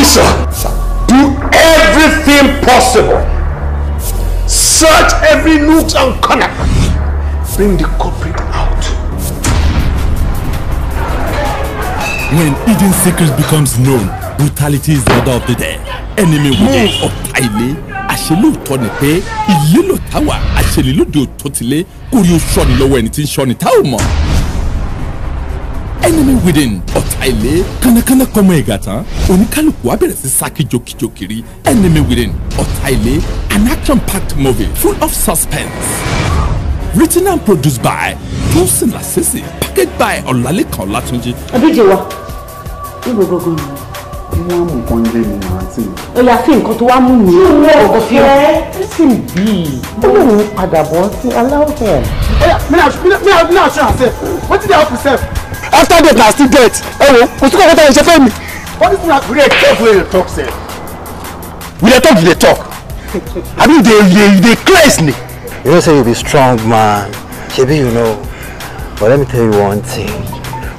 Officer, do everything possible. Search every nook and corner. Bring the culprit out. When Eden's secret becomes known, brutality is the order of the day. Enemy within Ọ̀tàilé, àṣelóòtọ́ ni pé ilé ló ta wà, àṣelélódé òtó tilé, kórí ó ṣọ́ni lọ́wọ́ ẹni tí ń ṣọ́ni tá ò mọ̀. Enemy within Ọ̀tàilé, kánnakánná kọ́mọ ẹ̀gà tán, oníkálukú á bẹ̀rẹ̀ sí sá kíjokíjo kiri. Enemy within Ọ̀tàilé, an action-packed movie full of suspense. Written and produced by Tosin Lasisi, packaged by Ọlálékan Ọlátúnjí. Abíjẹwà, níbo gbogbo ni? Wọ́n mú nǹkan ilé mi náà àǹtí mi. Ó yá fi nǹkan tó wá mú mi. Ọkọ̀ fi ọ́. Sì bí. Ó lè ní padà bọ̀ sí aláwọ̀. Me now show herself. What did they have to say? After that, I still get. Hey, what's going on? She me. What is that? We dey talk wey dey talk sef. We dey talk, they talk. I mean, they crazy me. You know, say you be strong, man. Shebi, you know. But let me tell you one thing.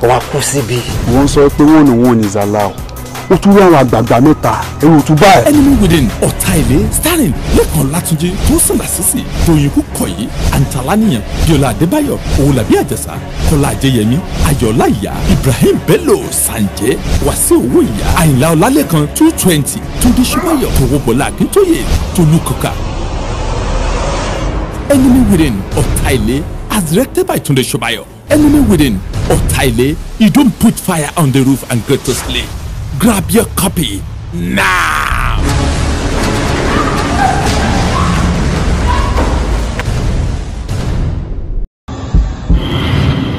Oma Kusibi. Wọ́n sọ pé one is allowed. Ó tún rí àwọn àgbààgbà mẹ́ta. Ẹ̀rù tún báyìí. Enemy within Ọ̀tàilé, starring Lékan Ọlátúnjí, Tosin Lasisi, Tóyìn Kúkọ̀yí, Antalaniyan, Bíọ́lá Adébáyọ̀, Owólabí Àjàsà, Kọ́lá Ajẹ́yẹmí, Ayọ̀ọ́lá Ìyá, Ibrahim Bello, Sànjẹ́, Wàsíù Owóìyá, Àyìnlá Ọlálékan, 220, Túndé Ṣóbáyọ̀, Tòwóbọ̀lá Akíntóyè, Tolú Kọ́kà. Enemy within Ọ̀tàilé, as directed by Túndé Ṣóbáyọ̀. Enemy within Ọ̀tàilé, you don't put fire on the roof and go to sleep. Grab your copy now.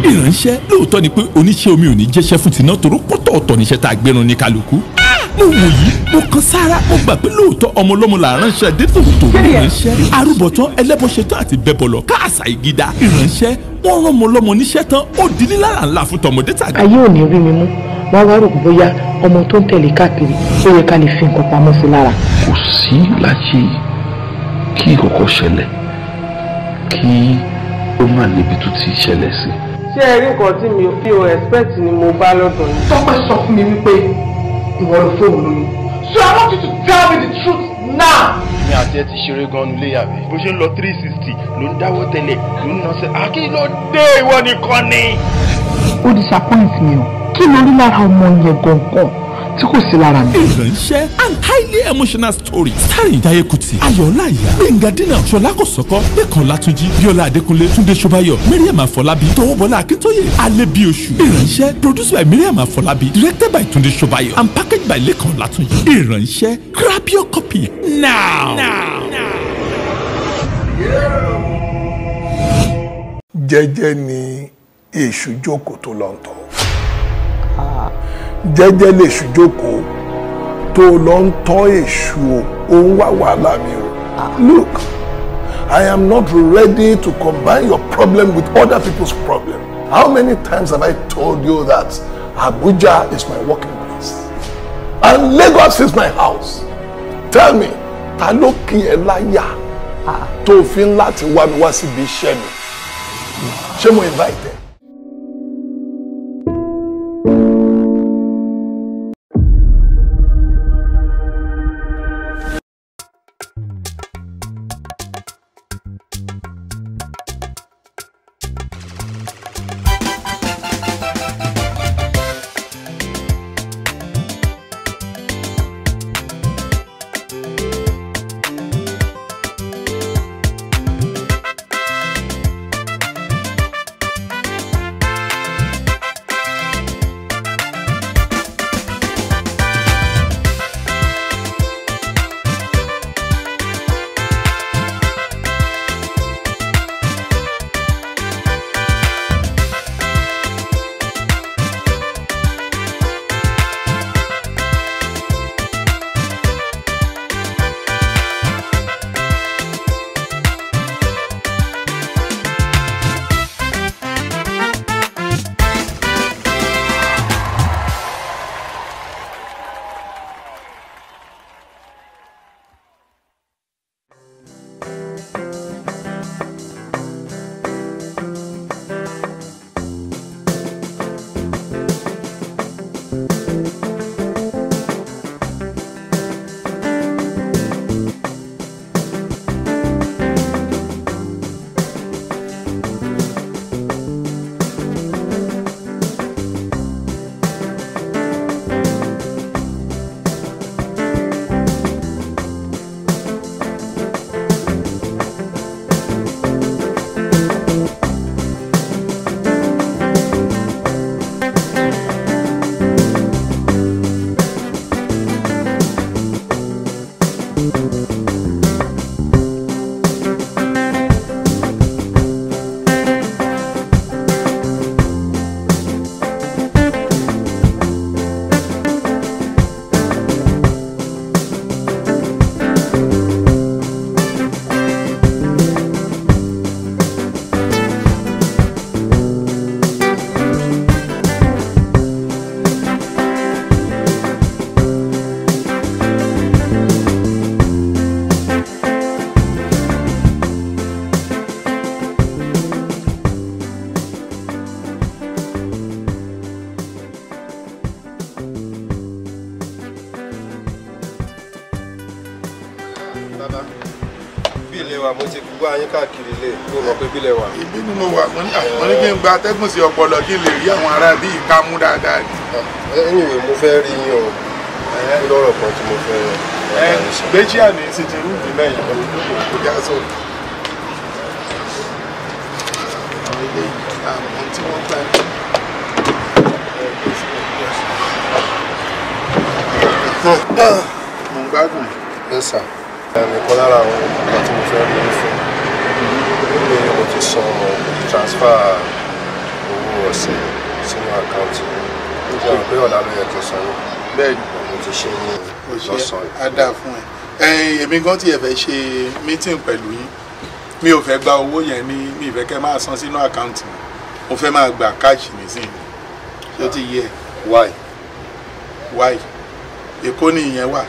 Ìránṣẹ́ lóòótọ́ ni pé oníṣẹ́ omi ò ní jẹ́ṣẹ́ fún tiná toró pọ́tọ̀ ọ̀tọ̀ níṣẹ́ tá a gbẹ́run ní kálukú. Mo wò yìí, mo kan sára, mo gbà pé lóòótọ́ ọmọ ọlọ́mọ là ránṣẹ́ dé tòótọ́ ìránṣẹ́. Arúbọ̀tán ẹlẹ́bọ̀ṣetán àti bẹ́bọ̀lọ̀ káàsà ìgídá. Ìránṣẹ́ wọ́n rán ọmọ ọlọ́mọ níṣẹ́ tán ó di nílára ńlá fún tọmọdé tàgbà. Ayé ò ní rí mi mú. Wọ́n wá rò bóyá ọmọ tó ń tẹ̀lé káàkiri ó yẹ ká lè fi nǹkan pamọ́ sí lára. Kò sí láyé kí ìkọ̀kọ̀ ṣẹlẹ̀ kí ó má níbi tó ti ṣẹlẹ̀ sí. Ṣé ẹ rí nǹkan tí mi ò expect ni mo bá lọ́dọ̀ yìí? Tọ́pẹ́ sọ fún mi wípé ìwọ ló fóònù lóyún. So I want you to tell me the truth now. Ní àti ẹ ti ṣeré gan-an nílé yàrá. Bó ṣe ń lọ 360 ló ń dáwọ́ tẹ́lẹ̀ ló ń nọ́ọ̀sẹ̀. Àkílódé ìwọ nìkan ni. Ó disappoint mi o. Kí ló rí lára ọmọ yẹn gangan tí kò sí lára mi? Ìránṣẹ́ and highly emotional story starring Jaiye Kuti, Ayọ̀ọ́lá Ìyá, Gbénga Dínà, Ṣọlá Kòsọ́kọ́, Lékan Ọlátúnjí, Bíọ́lá Adékúnlé, Túndé Ṣóbáyọ̀, Mariam Afọlábí, Tọwọ́bọlá Akíntóyè, Alẹ́bíoṣù. Ìránṣẹ́ produced by Mariam Afọlábí, directed by Túndé Ṣóbáyọ̀ and packaged by Lékan Ọlátúnjí. Ìránṣẹ́ grab your copy now. Jẹ́jẹ́ ni èṣù jókòó tó lọ ń tọ̀. Jẹ́jẹ́ lè ṣù jókòó tó lọ ń tọ́ èṣù ó ń wá wàhálà mi o. Look, I am not ready to combine your problem with other people's problem. How many times have I told you that Abuja is my working place and Lagos is my house? Tell me, ta ló kí ẹ láyà tó fi ń láti wá mi wá síbi iṣẹ́ mi? Ṣé mo invite ẹ? bàbá bí ilé wa mo ti gbọ́ ayé káàkiri ilé mo mọ̀ pé bílẹ̀ wa. ìbí ni mo wà mo ní kí n gba atẹ́gùn sí ọpọlọ kí n lè rí àwọn ará bí ìka mú dáadáa ni. anyway mo fẹ́ rí yín o kí lọ́rọ̀ kan tí mo fẹ́ gbẹ́jì àní sì ti rúùmù lẹ́yìn kò já sọ. àwọn ilé àwọn tí wọ́n gbà ní. mo ń gbádùn. ẹ sà nìkan lára àwọn ọmọ tí mo fẹ́ rí yín fún pé mo ti san transfer owó ọ̀sẹ̀ sínú àkáǹtì mo jẹ́ pé ọ̀la ló yẹ kí n sanwó. bẹ́ẹ̀ni mo ti ṣe ní lọ́sàn-án. á dáa fún ẹ. èmi gan tiẹ̀ fẹ́ ṣe meeting pẹ̀lú yín mi ò fẹ́ gba owó yẹn ní mi ìfẹ́ kẹ́ máa san sínú àkáǹtì mo fẹ́ máa gba káàṣì nísìnyí ṣé ó ti yẹ. why èkó ni ìyẹn wà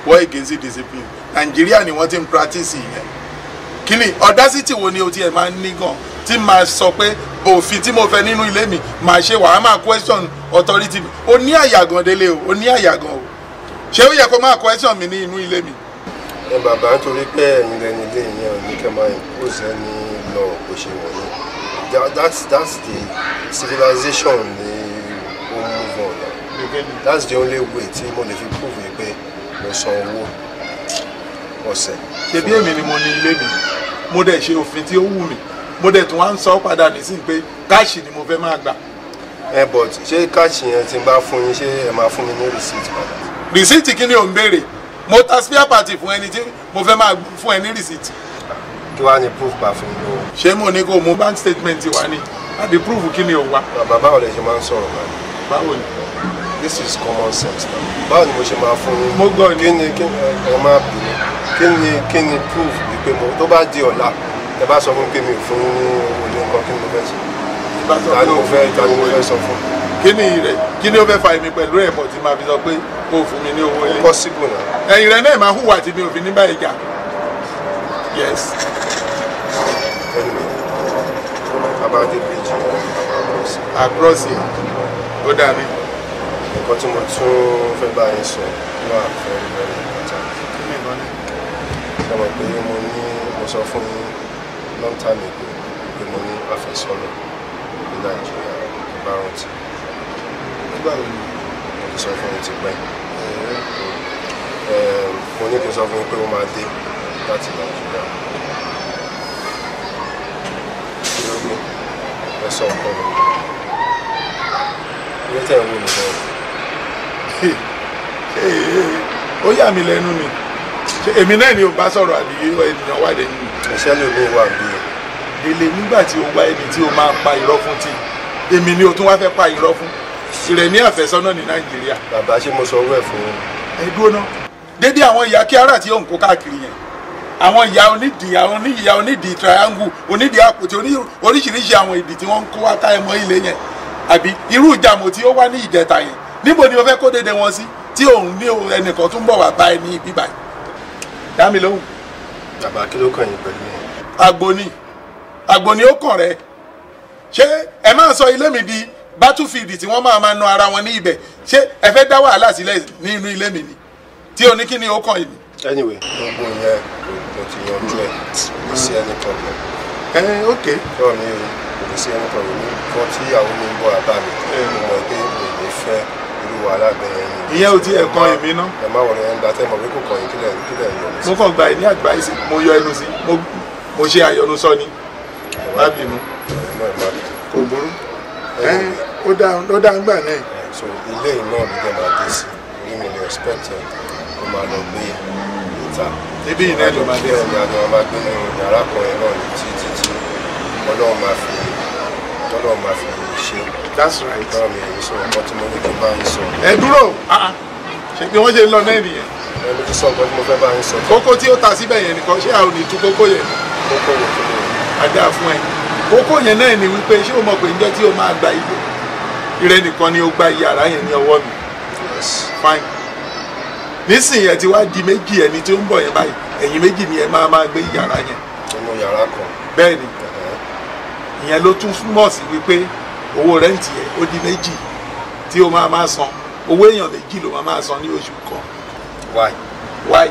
war against discipline nàìjíríà ni wọ́n ti ń practice ìyẹn kí ni audacity wo ni o tiẹ̀ máa ń ní gan tí máa sọ pé òfin tí mo fẹ́ nínú ilé mi máa ṣe wàá máa question authority mi o ní àyàgàn délé o ní àyàgàn o ṣé ó yẹ kó máa question mi ní inú ilé mi. ẹ bàbá nítorí pé ẹ̀yin lẹni ilé yẹn ò ní kẹ́ máa impose ẹni lọ kò ṣe wọ̀nyí that's the civilization ni ó move on that's the only way tí mo lè fi prove pé mo san owó ọ̀sẹ̀. ṣebí èmi ni mo ní ilé mi mo dẹ̀ ṣe òfin tí ó wù mí mo dẹ̀ tún wá ń sọ padà nísìnyí pé káàṣì ni mo fẹ́ máa gbà. but ṣé káàṣì yẹn ti bá fún yín ṣé ẹ máa fún mi ní receipt padà. receipt kí ni ò ń béèrè mo ta spare part fún ẹni tí mo fẹ́ máa fún ẹ ní receipt. kí wàá ní proof pa fún mi lówó. ṣé mo ní kó mo bank statement wá ní àbí proof kí ni ò wá. bàbá báwo lè ṣe máa ń sọ̀rọ̀ báyìí. báwo ni. this is common sense now. báwo ni mo ṣe máa fún yín. mo gbọ́ ni. kí ni ẹ máa bínú kí ni proof wípé mo tó bá di ọ̀la ẹ bá sọ fún pé mi ò fún ní owó ní nǹkan kí ni mo fẹ́ sọ. ta ni mo fẹ́ sọ fún. kí ni rẹ kí ni ó fẹ́ fa èmi pẹ̀lú ẹ̀pọ̀ tí màá fi sọ pé kó o fún mi ní owó ilé. possible na. ẹ̀yìn rẹ náà máa hùwà tí mi ò fi ní báyìí jà. yes. bàbá dé bíjì across yìí ó dà mí. nǹkan tí mo tún fẹ́ bá yín sọ wà very very important. kí ni ìbọn ní. ṣé mo pé mo sọ fún long time ago pé mo ní àfẹ́sọ́nà ní nàìjíríà tó bá rántí. nígbà wo ni. mo ti sọ fún yín ti pẹ́. mo ní kí n sọ fún yín pé ó máa dé láti nàìjíríà. kí ló dé ẹ sọ nǹkan mi. ilé tẹ̀ ń wò mí gan. ó yà mí lẹ́nu ni èmi náà ni ò bá sọ̀rọ̀ àbí ènìyàn wà lẹ́nu. iṣẹ́ ló ní wà bí. délé nígbà tí o wá ẹni tí o máa pa irọ́ fún tí èmi ni o tún wá fẹ́ pa irọ́ fún ìrẹ̀ ní àfẹ́sọ́nà ní nàìjíríà. bàbá ṣé mo sọ owó ẹ̀ fún yín. ẹ dúró ná dédé àwọn ìyá kíárà tí ó ń kó káàkiri yẹn àwọn ìyá onídìí triangle onídìí àpótí oríṣiríṣi àwọn ìdí tí wọ́n ń kó wá tá ẹ mọ́ ilé yẹn àbí irú ìjàmọ̀ tí ó wá ní ìjẹta yẹn níbo ni o fẹ́ kó dédé wọn sí tí òun ní ẹnìkan tún bọ̀ wá bá ẹ ní ibi báyìí dá mi lóhùn. bàbá kí ló kàn yín pẹ̀lú yẹn. àgbò ni ó kàn rẹ ṣé ẹ máa sọ ilé mi di battlefield tí wọ́n máa ná ara wọn ní ibẹ̀ ṣé ẹ fẹ́ dá wàhálà sílẹ̀ ní inú ilé mi ni tí o ní kí ni ó kàn yìí. anyway gbogbo yẹn mo ti yanjú ẹ kò sí any problem. ok. yóò ní kò sí any problem ní kọ́ tí àwọn mi ń bọ̀ àbá mi mo mọ̀ pé mi ò ní fẹ́ irú wàhálà bẹ́ẹ̀ yẹn. ìyẹn ò tí ẹ kan èmi ná. ẹ má wọlé ẹni gbàtẹ́ mọ̀ pé kò kàn yín kílẹ̀ yọ ní sí. mo kàn gba ìní àgbáyé sí mo yọ ẹnu sí mo ṣe àyọnu sọ ni má bínú kò burú ó dá ń gbà náà. so ilé yìí náà ló dé máa dé sí orí mi lè expect ẹ kó máa lọ gbé ìta. níbí yìí náà ló máa dé sí. bẹ́ẹ̀ ni àjọ máa gbé nínú yàrá kan yẹn náà ní títí ọlọ́run máa fi ṣe. that's right. náà mi èyí sọ ọkọ tí mo ní kí n bá yín sọ. ẹ dúró ṣe bí wọ́n ṣe ń lọ náà nìyẹn. ẹ mo ti sọ nǹkan tí mo fẹ́ bá yín sọ. kókó tí ó ta síbẹ̀ yẹn nìkan ṣé àwọn ò ní tú kókó yẹn. kókó yẹn tó lè. àdá fún ẹ kókó yẹn náà ni wípé ṣé o mọ̀ pé njọ́ tí o máa gba ilé ìrẹ́ nìkan ni o gba yàrá yẹn ní ọwọ́ mi. yes. fine. nísìnyí ẹ ti wá di méjì ẹni tí ó ń bọ̀ yẹn báyìí ẹ̀yin méjì ni ẹ máa gbé yàrá yẹn. nínú yàrá kan. bẹ́ẹ̀ ni ìyẹn ló tún mọ̀ sí wípé owó rẹ́ǹtì ẹ̀ ó di méjì tí o máa san owó èèyàn méjì ló máa san ní oṣù kan. why.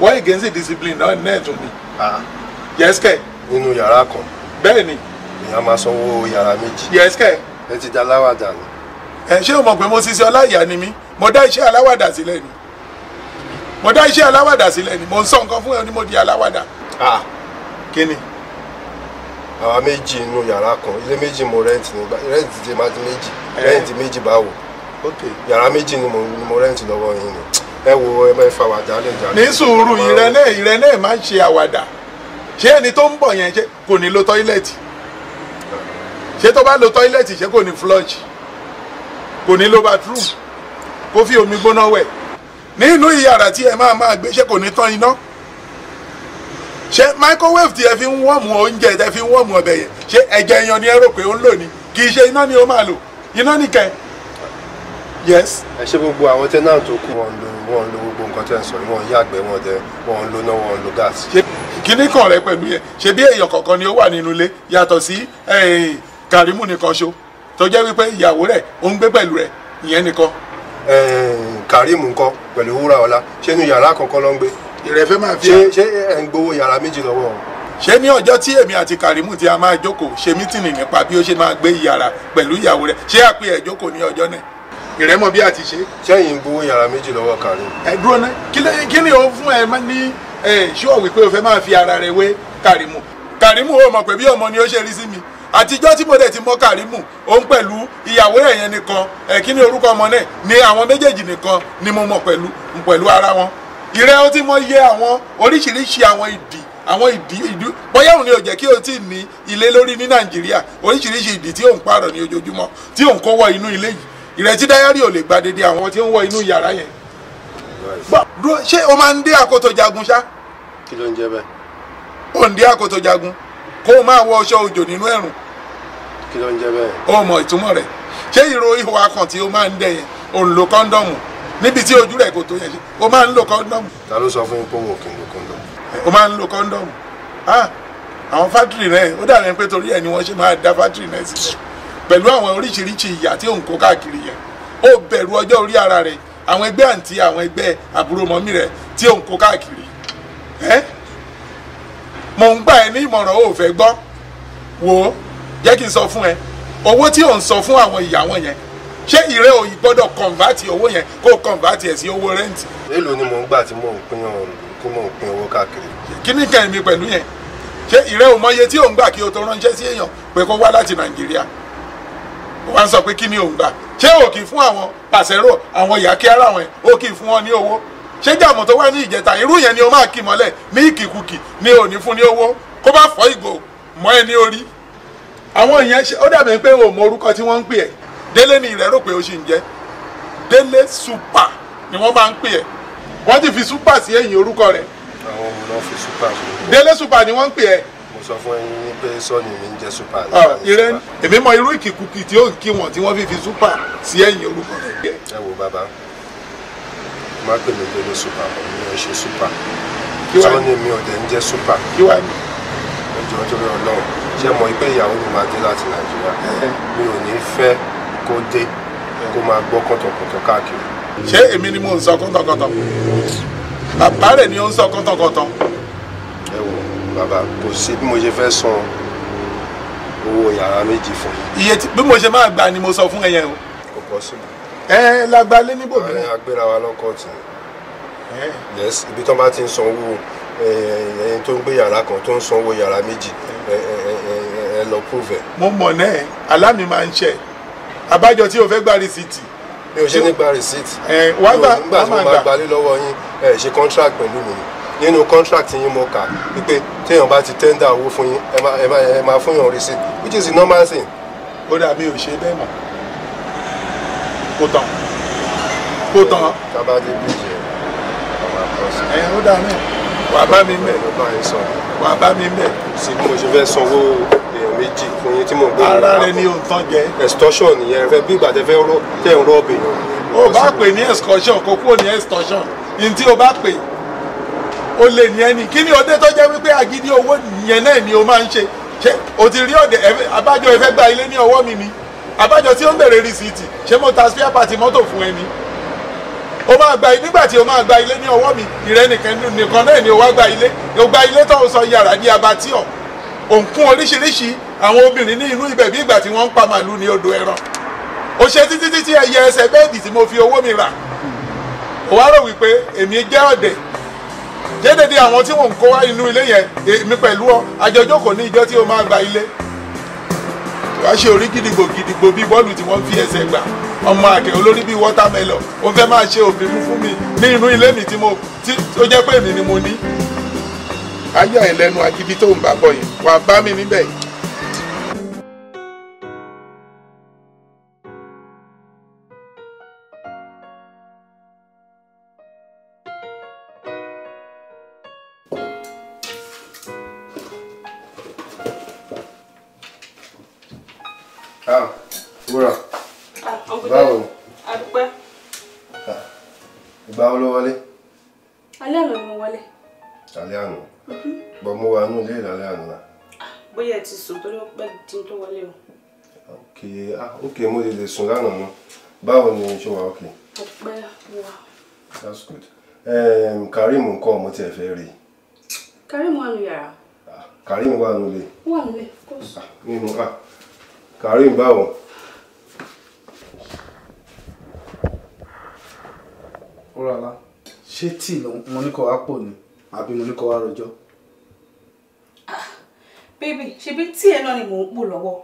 wọ́n against discipline náà tún ni. yẹ́sìkẹ̀. nínú yàrá kan. bẹ́ẹ̀ ni. èèyàn máa sanwó yàrá méjì. yẹ́sìkẹ̀. ẹ ti da aláwàdà ni. ṣé o mọ̀ pé mo ṣiṣẹ́ ọláìyá ni mí mo dá iṣẹ́ aláwàdà sílẹ̀ ni mo dá iṣẹ́ aláwàdà sílẹ̀ ni mo ń sọ nǹkan fún ẹ ní mo di aláwàdà. kí ni. àwa méjì inú yàrá kan ilé méjì mo rẹ́ǹtì nígbà rẹ́ǹtì ti máa di méjì rẹ́ǹtì méjì báwo yàrá méjì ni mo rẹ́ǹtì lọ́wọ́ yín ni ẹ wo ẹ bá fa àwàdà lè jà. ní sùúrù ìrẹ́ náà máa ń ṣe àwàdà ṣé ẹni tó ń bọ̀ yẹn ṣe kò ní lo tọ́ílẹ̀tì ṣé tó bá lo tọ́ílẹ̀tì ṣé kò ní flush kò ní lo bathroom kó fi omi gbóná wẹ̀ nínú ìyàrá tí ẹ máa gbé ṣé kò ní tán iná ṣé microwave tí ẹ fi ń wọ́ọ̀mù oúnjẹ tẹ fi ń wọ́ọ̀mù ọbẹ̀ yẹn ṣé ẹ̀jẹ̀ yan ni ẹ rò pé ó ń lò ní kì í ṣe iná ni ó máa lò iná nìkan. yes. ẹ ṣe gbogbo àwọn tẹ́nà tó kù wọn lo gbogbo nǹkan tẹ́ ń sọ wọn yàgbẹ́ wọn lo náà wọn lo gas. kíní kan rẹ pẹ̀lú yẹn ṣe bí èèyàn kọ̀ọ̀kan ni ó wà nínú ilé yàtọ̀ sí Kàrímù nìkan ṣo tó jẹ́ wípé ìyàwó rẹ̀ ó ń gbé pẹ̀lú rẹ̀ ìyẹn nìkan. Kàrímù ńkọ́ pẹ̀lú Wúràọlá ṣé inú yàrá kankan ló ń gbé. ìrẹ̀fẹ́ máa fi ṣé ẹ̀ ń gbowó yàrá méjì lọ́wọ́ o. ṣé ní ọjọ́ tí èmi àti Kàrímù tí a máa jókòó ṣe mítìnì nípa bí ó ṣe máa gbé yàrá pẹ̀lú ìyàwó rẹ̀ ṣé àpè ẹ̀ jókòó ní ọjọ́ náà ìrẹ́mọ̀ bí a ti ṣe. sẹ́yìn gbowó yàrá méjì lọ́wọ́ Kàrímù. ẹ dúró ná kí ni o fún ẹ ní ṣúọ̀ wípé o fẹ́ máa fi ara rẹ wé Kàrímù Kàrímù ó mọ̀ pé bí ọmọ ni ó ṣe rí sí mi àtijọ́ tí mo dẹ̀ ti mọ̀ Kàrímù òun pẹ̀lú ìyàwó ẹ̀ yẹn nìkan kí ni orúkọ ọmọ náà ni àwọn méjèèjì nìkan ni mo mọ̀ pẹ̀lú ara wọn ìrẹ́ ó ti mọ iye àwọn oríṣiríṣi àwọn ìdí bóyá òun ni ò jẹ́ kí o ti ní ilé lórí ní Nàìjíríà oríṣiríṣi ìdí tí òun pààrọ̀ ní ojoojúmọ́ tí òun kó wọ inú ilé yìí ìrètí dáyárì ò lè gba dédé àwọn tí ń wọ inú yàrá yẹn. ṣé o máa ń dé àkótó jagun ṣá. kí ló ń jẹ bẹ́ẹ̀. ó ń dé àkótó jagun kó o máa wọ ọṣọ òjò nínú ẹ̀rùn. kí ló ń jẹ bẹ́ẹ̀. ó mọ ìtumọ̀ rẹ̀ ṣé ìró ihò akàn tí o máa ń dẹ yẹn ò ń lo kọ́ńdọ̀mù níbi tí ojú rẹ̀ kò tó yẹn ṣe o máa ń lo kọ́ńdọ̀mù. ta ló sọ fún yín pé òun ò kì í lo kọ́ńdọ̀mù. o máa ń lo kọ́ńdọ̀mù. àwọn fátìrì náà ó dàbí pé torí ẹ̀ ni wọ́n ṣe máa dá fátìrì náà sílẹ̀ pẹ̀lú àwọn oríṣiríṣi ìyà tí òun kó káàkiri yẹn ó bẹ̀rù ọjọ́ orí ara rẹ̀ àwọn ẹgbẹ́ àǹtí àwọn ẹgbẹ́ àbúrò mọ́mí rẹ̀ tí òun kó káàkiri mò ń gbà ẹ ní ìmọ̀ràn ó fẹ́ gbọ́ wò ó jẹ́ kí n sọ fún ẹ owó tí òun sọ fún àwọn ìyàwó yẹn ṣé ìrẹ́ òyìn gbọ́dọ̀ kọ̀ǹvátì owó yẹn kó kọ̀ǹvátì ẹ̀ sí owó rẹ́ǹtì. èèlò ni mò ń gbà tí mò ń pín owó káàkiri. kí ni kẹ́hìn mi pẹ̀lú yẹn ṣé ìrẹ́ òmọye tí òun gbà kí o tó ránṣẹ́ sí èèyàn pé kó wá láti Nàìjíríà wọ́n sọ pé kí ni òun gbà ṣé o kì í fún àwọn pàṣẹrò àwọn ìyá kí ara wọn o kì í fún wọn ní owó ṣé jàmọ̀ tó wá ní ìjẹta irú yẹn ni o máa kì mọ́lẹ̀ ní ìkìkùkì ni ò ní fún ní owó kó bá fọ́ ìgò mọ́ ẹ ní orí àwọn ìyẹn ṣe ó dàbí pé o mọ orúkọ tí wọ́n ń pè ẹ́ Délé ni ìrẹ́ rò pé o ṣì ń jẹ́ Délé super ni wọ́n máa ń pè ẹ́ wọ́n ti fi super sí ẹ̀yìn orúkọ rẹ̀. àwọn òun náà fi super sí. Délé super ni wọ́n ń pè ẹ́. mo sọ fún ẹyin ní pé sọ́ọ̀nì mi ń jẹ́ super. ìrẹ́ èmi mọ irú ìkìkùkì tí ó kí wọn tí wọ́n fi super sí ẹ̀yìn orúkọ rẹ̀. ẹ wo bàbá má pè mí Délé super mi ò ṣe super sọ́ọ̀nì mi ò dẹ̀ ń jẹ́ super. kí wàá ní. ẹjọ́ torí Ọlọ́run ṣé mọ̀ pé ìyàwó mi máa dé láti Nàìjíríà mi ò ní fẹ́ kó dé kó máa gbọ́ kọ̀tọ̀kọ̀tọ̀ káàkiri. ṣé èmi ni mo ń sọ kọ́tọ̀kọ̀tọ̀ bàbá rẹ̀ ni ó ń sọ kọ́tọ̀kọ̀tọ̀. ẹ wo bàbá kò sí bí mo ṣe fẹ́ san owó yàrá méjì fún mi. iye bí mo ṣe máa gbà ni mo sọ fún ẹ yẹn o. kò pọ̀ sí mi. lágbálẹ́ níbò mi. agbéra wa lọ́kọ̀ọ̀tì yes ibi tó bá ti ń sanwó ẹni tó ń gbé yàrá kan tó ń sanwó yàrá méjì ẹ lọ prove ẹ. mo mọ̀ náà alámi máa ń ṣe àbájọ tí o fẹ́ gba rìsíìtì. mi ò ṣe ní gba rìsíìtì. wá gbà nígbà tí mo bá gbalé lọ́wọ́ yín ẹ ṣe contract pẹ̀lú mi nínú contract yín mo kà wípé téèyàn bá ti tender owó fún yín ẹ máa fún yàn receipt which is the normal thing. ó dà mí ò ṣe bẹ́ẹ̀ mọ̀ kó tán kó tán. tábà dé bíjì ẹ ọmọ àkọsí. ó dà mí wàá bá mi mẹ́ wàá bá mi mẹ́. sí bí mo ṣe fẹ́ sanwó èèyàn méjì fún yín tí mo gbé. ara rẹ ni òun tán jẹ. extortion nìyẹn fẹ́ bí ìgbà tẹ fẹ́ tẹ̀ ń rọ́ọ̀bì yàn. o bá pè ní excursion kó kúrò ní extortion ní tí o bá pè o lè ní ẹni kí ni ọdẹ tó jẹ́ wípé agídí owó yẹn náà ni o máa ń ṣe ṣé o ti rí ọdẹ abájọ ẹ fẹ́ gba ilé ní ọwọ́ mi ni abájọ tí ó ń bèrè rìsíìtì ṣé mo ta spare part mọ́tò fún ẹni o máa gba nígbà tí o máa gba ilé ní ọwọ́ mi ìrẹ́ nìkan náà ni o wá gba ilé o gba ilé tó o sọ yàrá ní abatíọ̀ òǹkún oríṣiríṣi àwọn obìnrin ní inú ibẹ̀ bí ìgbà tí wọ́n ń pa màálù ní odò ẹran o ṣe títí ẹyẹ ẹsẹ̀ bẹ́ẹ̀dì tí mo fi owó mi rà o wá rò wípé èmi jẹ́ ọ̀dẹ̀ jẹ́dẹ̀dẹ̀ àwọn tí wọ́n ń kó wá inú ilé yẹn èmi pẹ̀lú ọ àjọjókòó ní ìjọ tí o máa gba ilé wàá ṣe orí gidigbo bíi bọ́ọ̀lù tí wọ́n fi ẹsẹ̀ gbà ọmọ àkẹ́ olórí bíi watermelon ó fẹ́ máa ṣe òbínú fún mi ní inú ilé mi tí ó jẹ́ pé èmi ni mo ní. ayé ẹ̀ lẹ́nu agídí tó ń bá bọ̀ yẹn wàá bá mi níbẹ̀ yìí. Wúrà. Báwo ni? Àdúpẹ́. Ìgbà wo ló wọlé? Alẹ́ àná ni mo wọlé. Alẹ́ àná? Bọ̀ mo wà nínú ilé ìlàlẹ́ àná. Bóyá ẹ ti sùn torí ó pẹ́ tí n tó wọlé o. Ok, mo lè sùn lánàá náà. Báwo ni ṣé wà ok? Ọpẹ́ wà. That's good. Karim ńkọ́ mo tiẹ̀ fẹ́ rí. Karim wà nínú yàrá. Karim wà nínú ilé. Wà nílé, of course. Karim báwo? Ọ̀rọ̀lá, ṣé tí mo ní kó wá pò ní àbí mo ní kó wá rọjọ́? Baby, ṣebí tí ẹ náà ni mò ń pò lọ́wọ́.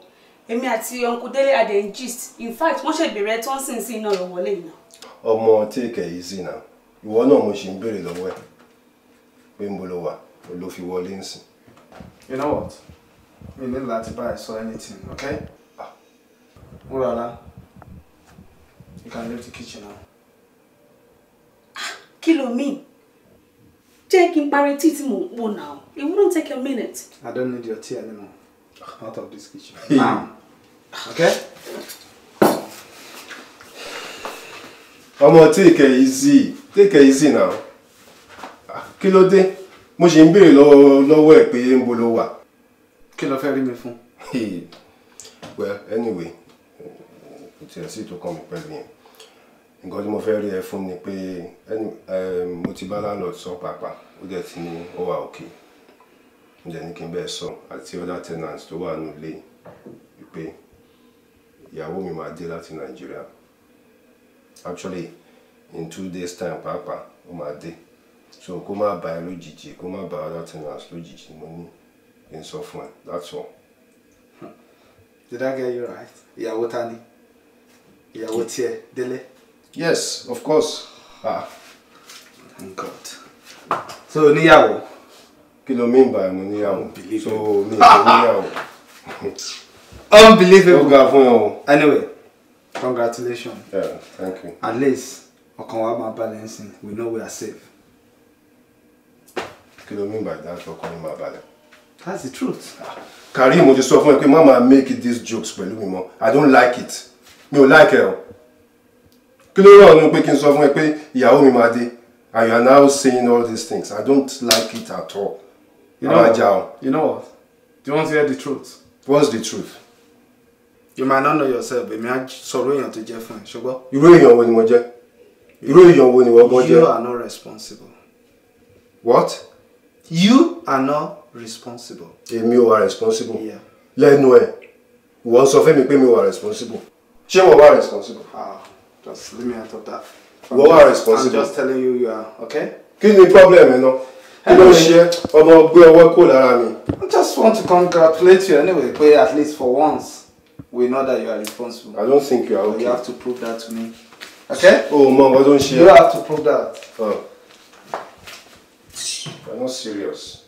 Èmi àti Uncle Dele adé ń gist. In fact, wọ́n ṣèbèrè tó ń sìn sí iná lọ wọlé yìí náà. Ọmọ take it easy now. Ìwọ náà mo ṣì ń béèrè lọ́wọ́ ẹ̀ pé ń bo ló wà ló fi wọlé ń sìn. You know what? Mi ní láti bá ẹ sọ anything, okay? Ọ̀rọ̀lá, you can leave the kitchen now. Kí ló mean? Jẹ́ kí n parí tea tí mò ń pò now. It wouldn't take a minute. I don't need your tea anymore. Out of this kitchen. Now. Okay? Ọmọ take it easy. Take it easy now. Kí ló dé? Mo ṣì ń béèrè lọ́wọ́ ẹ̀ pé ń bo ló wà. Kí ló fẹ́ rí mi fún? Well, anyway, it's a sit to come pẹ̀lú yẹn. Nǹkan tí mo fẹ́ rí ẹ fún ni pé mo ti bá landlord sọ pàápàá ó dẹ̀ ti ní ó wà okay. Mo dẹ̀ ní kí n bẹ́ẹ̀ sọ àti other tenants tó wà nínú ilé wípé ìyàwó mi máa dé láti Nàìjíríà. Actually, in 2 days time pàápàá ó máa dé. So kó má bá ẹ lójijì kó má bá other tenants lójijì mo ní kí n sọ fún ẹ. That's all. Did I get you right? Ìyàwó ta ni? Ìyàwó tiẹ̀ Délé? Yes, of course. God. So níyàwó? Kí ló mean by mo níyàwó? So mi ò níyàwó. Unbelievable. Ó ga fún ẹ o. Anyway, congratulations. Yeah, thank you. At least ọkàn wa máa balẹ̀ ń sìn. We know we are safe. Kí ló mean by that ọkàn mi máa balẹ̀? That's the truth. Karim, mo ti sọ fún ẹ pé má máa make these jokes pẹ̀lú mi mọ́. I don't like it. Mi ò like ẹ o. Kí ló rọ̀ ọ́nù pé kí n sọ fún ẹ pé ìyàwó mi máa dé and you are now saying all these things. I don't like it at all. You know what? Do you want to hear the truth? What's the truth? You might not know yourself, but I sọ̀rọ̀ èèyàn tó jẹ́ fún ẹ, ṣùgbọ́n. Irú èèyàn wo ni mo jẹ́? Irú èèyàn wo ni wọ́n gbọ́ jẹ́? You are not responsible. What? You are not responsible. Èmi ò wà responsible. Yeah. Lẹ́nu ẹ̀, ìwọ ń sọ fún mi pé mi wà responsible. Ṣé wọ́n wà responsible? Just leave me out of that. Wọ́n wà responsible. I'm just telling you you are, okay? Kí ni problem ẹ náà? Kí ló ń ṣe ọmọ gbé ọwọ́ kó lára mi? I just want to congratulate you anyway, but at least for once, we know that you are responsible. I don't think you are okay. You have to prove that to me. Okay? Oh, mom, I don't share. You have to prove that. Oh. I'm not serious.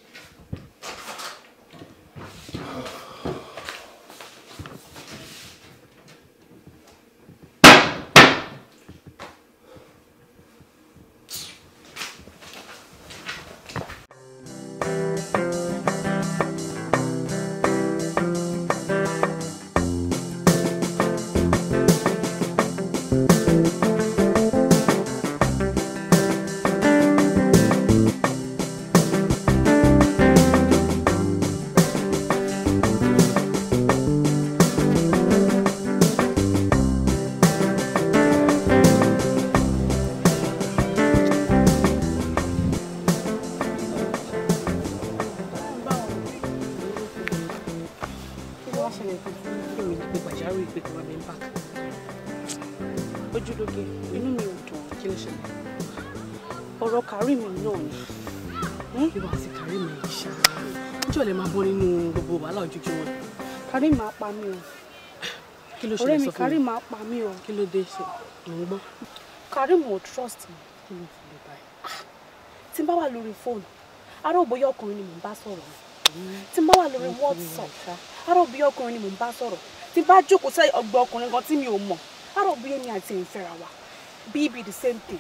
Ojúlóge, inú mi ò dùn. Kí ló ṣẹlẹ̀? Ọ̀rọ̀ Karim náà ni. Ìwà àti Karim yìí ṣá. Ojú ọ̀lẹ́ máa bọ́ nínú gbogbo wàhálà ojoojúmọ́. Karim máa pa mí o. Kí ló ṣẹlẹ̀ sọ fún mi? Ọ̀rẹ́ mi Karim máa pa mí o. Kí ló dé ṣe? Mo ń gbọ́. Karim ò trust me. Kí ló fi lè báyìí? Tí n bá wà lórí fóònù, ará òbóyá ọkùnrin ni mò ń bá sọ̀rọ̀. Tí n bá wà lórí WhatsApp, ará òbóyá ọkùnrin ni mò ń bá sọ̀rọ̀. Tí n bá jókòó sí ọgbà ọkùnrin kan tí mi ò mọ̀, ará òbóyá mi àti ẹ̀ ń fẹ́ra wa. Be the same thing.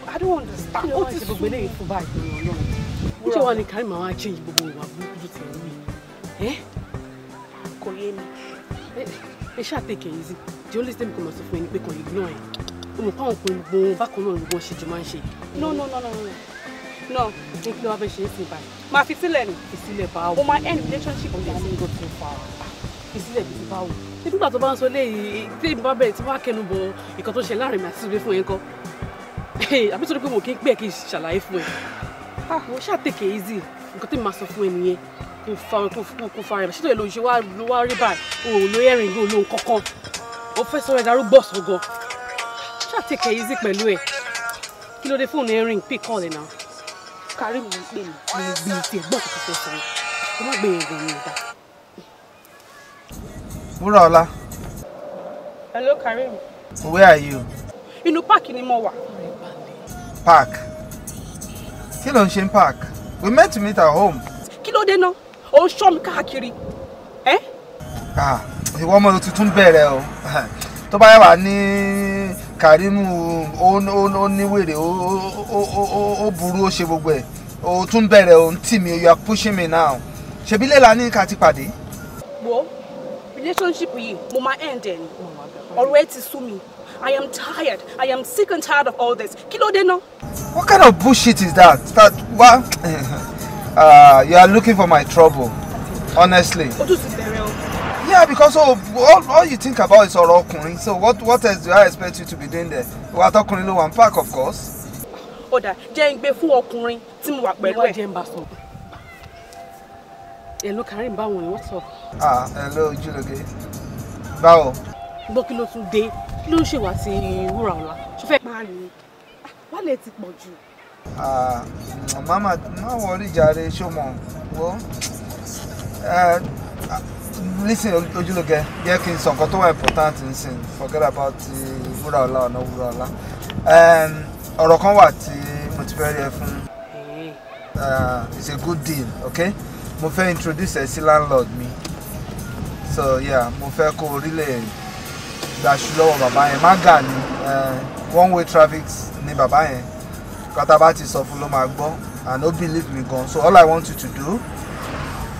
I don't understand. Kí ló wá ṣe gbogbo eléyìí fún báyìí lórí Ọlọ́run? Níṣẹ́ wa ni Karim máa wá change gbogbo ìwà burúkú tó ti ń rí? Kò yé mi. Ẹ ṣáà take it easy. The only thing kò máa sọ fún ẹni pé kàn ignore ẹ̀. O mọ̀ káwọn ọkùnrin gbogbo bákan náà gbogbo ṣe jọ máa ń ṣe. No. Ní kí ló wá fẹ́ ṣe é sí báyìí? Máa fi sílẹ̀ ni. Fi sílẹ̀ báwo? O máa end relationship with me. Go too far. Fi sílẹ̀ bí ti báwo? Ṣé nígbà tó bá ń sọ léyìí tí ìbá bẹ̀rẹ̀ tí wọ́n á kẹnu bọ ìkan tó ṣe láàrin mi àti ìṣòro fún ẹ kọ́? Àbí sọ pé mo kí ń pẹ́ kí n ṣàlàyé fún ẹ. Mo ṣáà take it easy. Nǹkan tí mo máa sọ fún ẹ nìyẹn. Kò fa rẹ̀. Ṣé tó yẹ ló ṣe wá rí báyìí? O ò lo earring, o ò lo nǹkankan. O fẹ́ sọ ẹ̀ darúgbọ̀ sọ̀gọ̀. Ṣáà take it easy pẹ̀lú ẹ̀. Kí ló dé fóònù earring pick call ẹ̀ náà? Karim ń pè mí. Mo gbé ti ẹ̀gbọ́n tó fẹ́ sọ. Ó má gbé yẹn gan ni ìdá. Wúràọlá. Hello Karim. Where are you? Inú páàkì ni mo wà. Park. Kí ló ń ṣe park? We meant to meet at home. Kí ló dé náà? Ó ń ṣọ́ mi káàkiri. Ìwọ ọmọ tuntun bẹ̀rẹ̀ o. Tó bá yẹ wà ní Karimu ó níwèrè ó burú ó ṣe gbogbo ẹ̀. O tún bẹ̀rẹ̀ o ń tì mí, you are pushing me now. Ṣebí lẹ́la ní ká ti pàdé? Wo relationship yìí mo máa end ẹ̀ ni. Ọ̀rọ̀ ẹ ti sú mi. I am tired. I am sick and tired of all this. Kí ló dé náà? What kind of bullshit is that? What? You are looking for my trouble, honestly. Ojú ti bẹ̀rẹ̀ o. Yeah, because all you think about is ọ̀rọ̀ ọkùnrin. So what else do I expect you to be doing there? Wà á tọkùnrin ló wà ń park, of course. Ó dà jẹ́ ń gbé fún ọkùnrin tí mo wà pẹ̀lú ẹ̀. Jẹ́ ń bá sọ. Hello Karim, báwo ni what's up? Hello Ojúlóge. Báwo? Gbọ́ kí ló tún dé? Kí ló ń ṣe wá sí Wúràọlá? Ṣé fẹ́ pa ni? Wálé ti pọ̀ jù. Má wọrí jàre ṣọmọ. Wo? Listen Ojúlóge, jẹ́ kí n sọ nǹkan tó wà important nsìn. Forget about Wúràọlá ọ̀nà Wúràọlá. Ọ̀rọ̀ kan wà tí mo ti fẹ́ rí ẹ fún. It's a good deal, okay? Mo fẹ́ introduce ẹ sí landlord mi. So yeah, mo fẹ́ kó orílẹ̀ gbàṣú lọ́wọ́ bàbá yẹn. Mága ni one way traffic ní bàbá yẹn. Kọ́tà bá ti sọ fún ló máa gbọ́. And no believe me gan. So all I want you to do,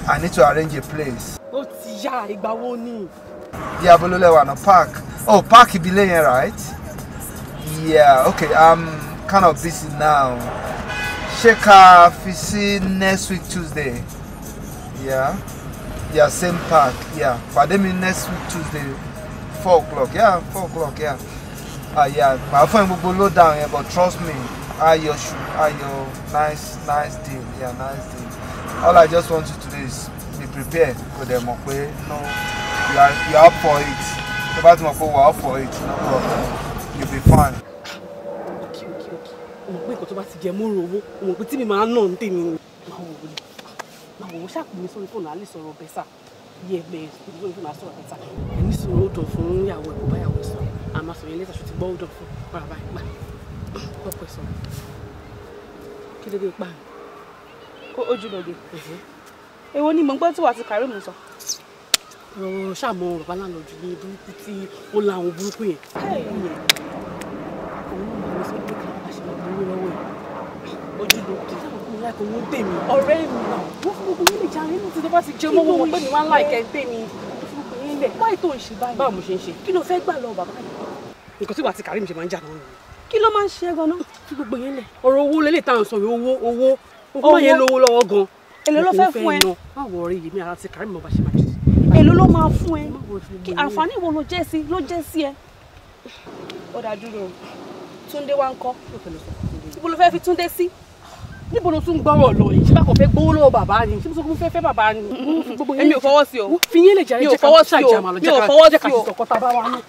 I need to arrange a place. Ó ti yá ìgbà wo ni? Yeah, Bololẹ́wà no park. Oh, park ìbílẹ̀ yẹn, right? Yeah, okay. I'm kind of busy now. Ṣé ká fi sí next week Tuesday? Yeah, same park. Yeah, pàdé mi next week Tuesday, 4 o'clock. Yeah, 4 o'clock. Yeah. Yeah. My phone will low down here, but trust me, your nice deal. Yeah, nice deal. All I just want you to do is be prepared for them. Okay? No, you're up for it. The bad man we're up for it. No problem. You'll be fine. Okay. Mo pé tó bá ti jẹ mo rowo, mo pé tí mi máa ná ǹtè mi. Mo ṣàpò mi sórí fóònù alẹ́ sọ̀rọ̀ bẹ́sà. Yẹ bẹ́ẹ̀ sórí fóònù sọ̀rọ̀ bẹ́sà. Ẹni sọ̀rọ̀ ó dọ̀ fún ìyàwó ẹ̀ kó bá ìyàwó sọ̀rọ̀. A máa sọ̀rọ̀ yẹn lẹ́sà ṣe ti gbọ́ ó dọ̀ fún ọ̀rọ̀ báyìí gbà. Pọ̀pọ̀ sọ̀rọ̀. Kí ló dé pa? Ojúlóge. Èwo ni mo gbọ́ tí wà ti Karim sọ? Ṣàmọ̀ bàbá náà lọ́dún ní burúkú tí ó la àwọn burúkú yẹn. Ọ̀rẹ́ mi náà. Wọ́n fún gbogbo yín lè jàre ní ti tó bá ti jẹ́ mọ́ wọ́n pé mi wá láìkẹ́ pé mi. Wáyé tó ń ṣe báyìí. Báwo mo ṣe ń ṣe? Kí ló fẹ́ gbà lọ bàbá yìí? Nǹkan tí wà ti Karim ṣe máa ń jà náà nìyẹn. Kí ló máa ń ṣe gan-an? Fi gbogbo yín lẹ̀. Ọ̀rọ̀ owó lélẹ̀ tá à ń sọ yìí owó. Owó yẹn lówó lọ́wọ́ gan. Èló ló fẹ́ fún ẹ? Má wọrí yèmí ara ti Karim ọba ṣe máa jẹ. Èló ló máa fún ẹ? Kí àǹfààní wo ló jẹ́ sí ẹ? Ó dá dúró. Túndé wá ń kọ́. Ibo ló fẹ́ fi Túndé sí? Níbo ló tún gbọ́rọ̀ lọ yìí? Ṣé bá kò fẹ́ gbówó lọ́wọ́ bàbá ni? Ṣé mo sọ pé mo fẹ́ fẹ́ bàbá ni? Èmi ò fọwọ́ sí o. Fi yín lè jàre mi ò fọwọ́ sí o. jẹ́ ká ti sọ̀kọ́ tá a bá wa náà.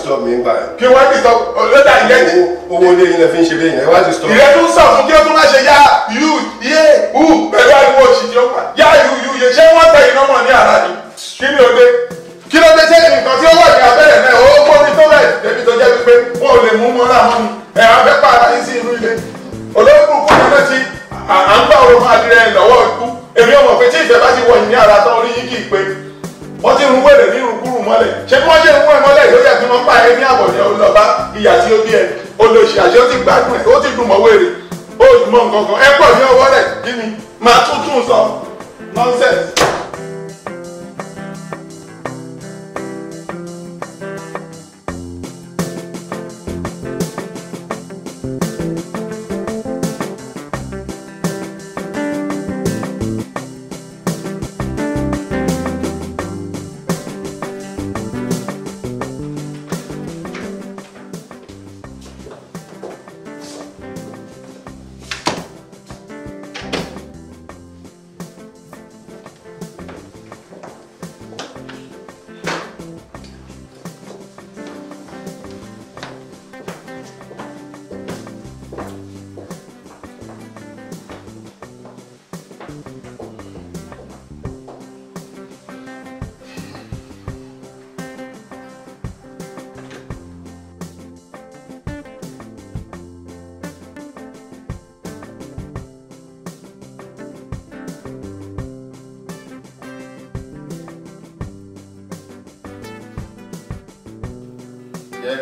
Stop me. yín gbà yẹn. kí wọ́n ti sọ lọ́dà ìyẹn ni. owó ilé yín lẹ fi ń ṣe bẹ́ẹ̀ yẹn ẹ wá ti sọ. ìyẹn tún sọ fún kí ó tún má ṣe yá yú yé hù pẹ̀lú ariwo òṣìṣẹ́ ọ̀pá yá yú yé ṣé wọ́n tẹ iná mọ̀ ní ara ni kí ni òde kí ló dé ṣé nǹkan tí ó wà ní abẹ́rẹ́ náà ó gbóni tó bẹ̀ débi tó jẹ́ wípé wọn ò lè mú mọ́ra wọn ni ẹ̀ abẹ́ pààrà yín sí inú ilé olóògùn kúrò náà ti à ń gbà orun adìrẹ lọ́wọ́ ikú èmi ò mọ̀ pé tí ìfẹ́ bá ti wọ ìní ara tán orí yín kì í pé wọ́n ti rún wèrè ní ìrùkúrù mọ́lẹ̀ ṣé bí wọ́n ṣe rún ẹ mọ́lẹ̀ ló yẹ kí wọ́n pa ẹ ní àbọ̀ ní ọlọ́ba ìyá tí ó bí ẹ olóṣì àṣẹ ó ti gbádùn ẹ ó ti dùn mọ́ wèrè ó mọ nǹkan kan ẹ pọ̀ ní ọwọ́ rẹ̀ kí ni máa tún sọ nonsense.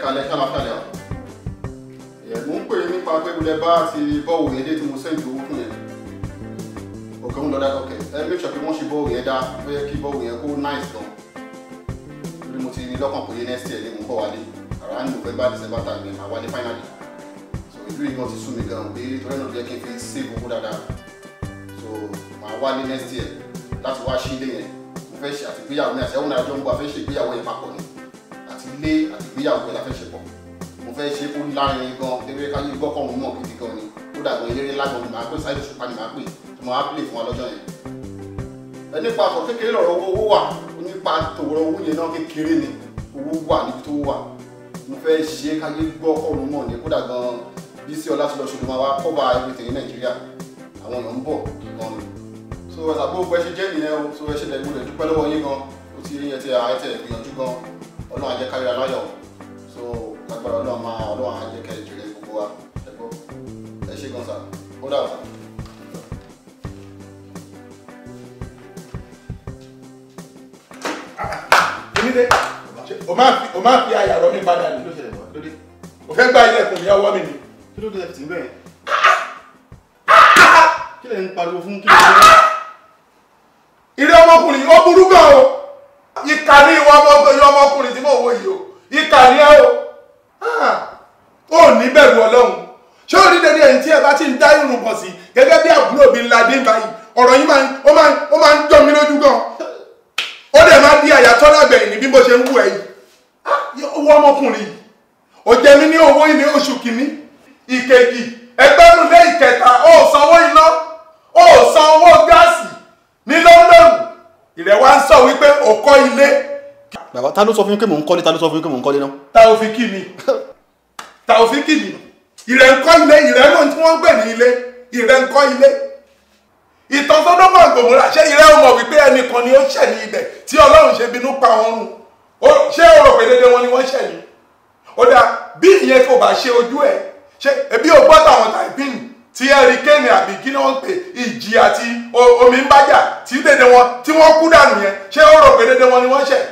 kalẹ̀ kálàkálẹ̀ mo ń pè nípa pé gbọ́dọ̀ bá ti bọ́ọ̀wù yẹn dé tí mo sẹ́ǹdì owó fún yẹn òkè ń lọ́dá ọkẹ̀ make sure pé wọ́n ṣe bọ́ọ̀wù yẹn dá ó yẹ kí bọ́ọ̀wù yẹn kó nice gan bí mo ti ní lọ́kàn pé next year ni mo bọ̀ wálé around November December time ni màá wálé finally so ìlú yìí náà ti sú mi gan pé torí náà jẹ́ kí n fi save owó dáadáa so màá wálé next year láti wá sí ilé yẹn mo fẹ́ ṣe àtìgbéyàwó ní àti ẹ̀wọ̀n náà jọ ń bọ̀ àfẹ́ ṣe ìgbéyàwó yẹn papọ̀ ni àti ilé àti ìgbéyàwó yẹn la fẹ́ ṣe pọ̀ mo fẹ́ ṣe kó láàrin gan ewé káyé gbọ́kàn òun mọ̀ gidi gan ni ó dàgbọ́n eléré lágbọ̀n ni màá pè Saheed Òṣùpá ni màá pè tí mo á pè fún wa lọ́jọ́ yẹn. ẹ nípa àtọ̀ kékeré lọ̀rọ̀ owó wà nípa tòwòrọ̀ owó yẹn náà kékeré ni owó wà níbi tó wà mo fẹ́ ṣe káyé gbọ́kàn òun mọ̀ ni kódà gan Bísí Ọlátúnlọ́ṣọ́ ló máa wá cover everything ní Nàìjíríà àwọn èèyàn ń bọ̀ gan ni so àgbò gbẹ ṣe jẹ́ nìyẹn o so ẹ ṣe lẹ́gbẹ̀ẹ́ dúpẹ́ lọ́wọ́ yín gan ó ti rí ẹtẹ àìtẹ ìgbìyànjú gan Ọlọ́run á jẹ́ kárí aláyọ̀ so lágbára Ọlọ́run á jẹ́ kẹ́ ìjìnlẹ̀ gbogbo wa ẹ̀gbọ́ ẹ ṣe gan sa ó dà wá. onídé o máa fi àyà rọ mi padà ní o fẹ́ gba ilẹ̀kùn mi ọwọ́ mi ni. kí ló dé ẹ fi tì ń bẹ́ẹ̀ kí lè ń pariwo fún kí ló dé. ìrẹ́ ọmọkùnrin ó burú gan o ìkà ní ìwà ọmọkùnrin tí mò ń wò yìí o ìkà ní ẹ o ó ní bẹ̀rù Ọlọ́run ṣé ò ní dédé ẹ̀yìn tí ẹ bá ti ń dá irun bọ̀ sí gẹ́gẹ́ bí àbúrò mi ńlá dé báyìí ọ̀rọ̀ yìí máa ń jọ mí lójú gan ó dẹ̀ máa di àyàtọ̀ lágbẹ̀yìn ní bí mo ṣe ń wù ẹ́ yìí owó ọmọkùnrin yìí ó jẹ mí ní owó ilé oṣù kìíní ìkejì ẹgbẹ̀rún lé ìkẹta ó sanwó iná ó san owó gáàsì ní London ìrẹ̀ wá ń sọ wípé ó kọ́ ilé. bàbá ta ló sọ fún yín pé mò ń kọ́lé ta ló sọ fún yín pé mò ń kọ́lé náà. Taofiki ni ìrẹ̀ ń kọ́ ilé ìrẹ̀ náà tí wọ́n gbẹ̀ ní ilé ìrẹ̀ ń kọ́ ilé. ìtàn tó dọ́gbọ̀n àgbòmùrà ṣé ìrẹ̀ ò mọ̀ wípé ẹnìkan ni ó ṣẹ̀ ní ibẹ̀ tí Ọlọ́run ṣe bínú pa wọn run ṣé o rò pé dédé wọn ni wọ́n ṣẹ̀ ní. ó dáa bí ìyẹn kò bá ṣe ojú ẹ̀ ṣé ebi ò gbọ́ tàwọn taipin tí ẹ̀ríkẹ́ni àbí kí ni wọ́n pè ìjì àti omi ń bájà tí dédé wọn tí wọ́n kú dànù yẹn ṣé o rò pé dédé wọn ni wọ́n ṣẹ̀.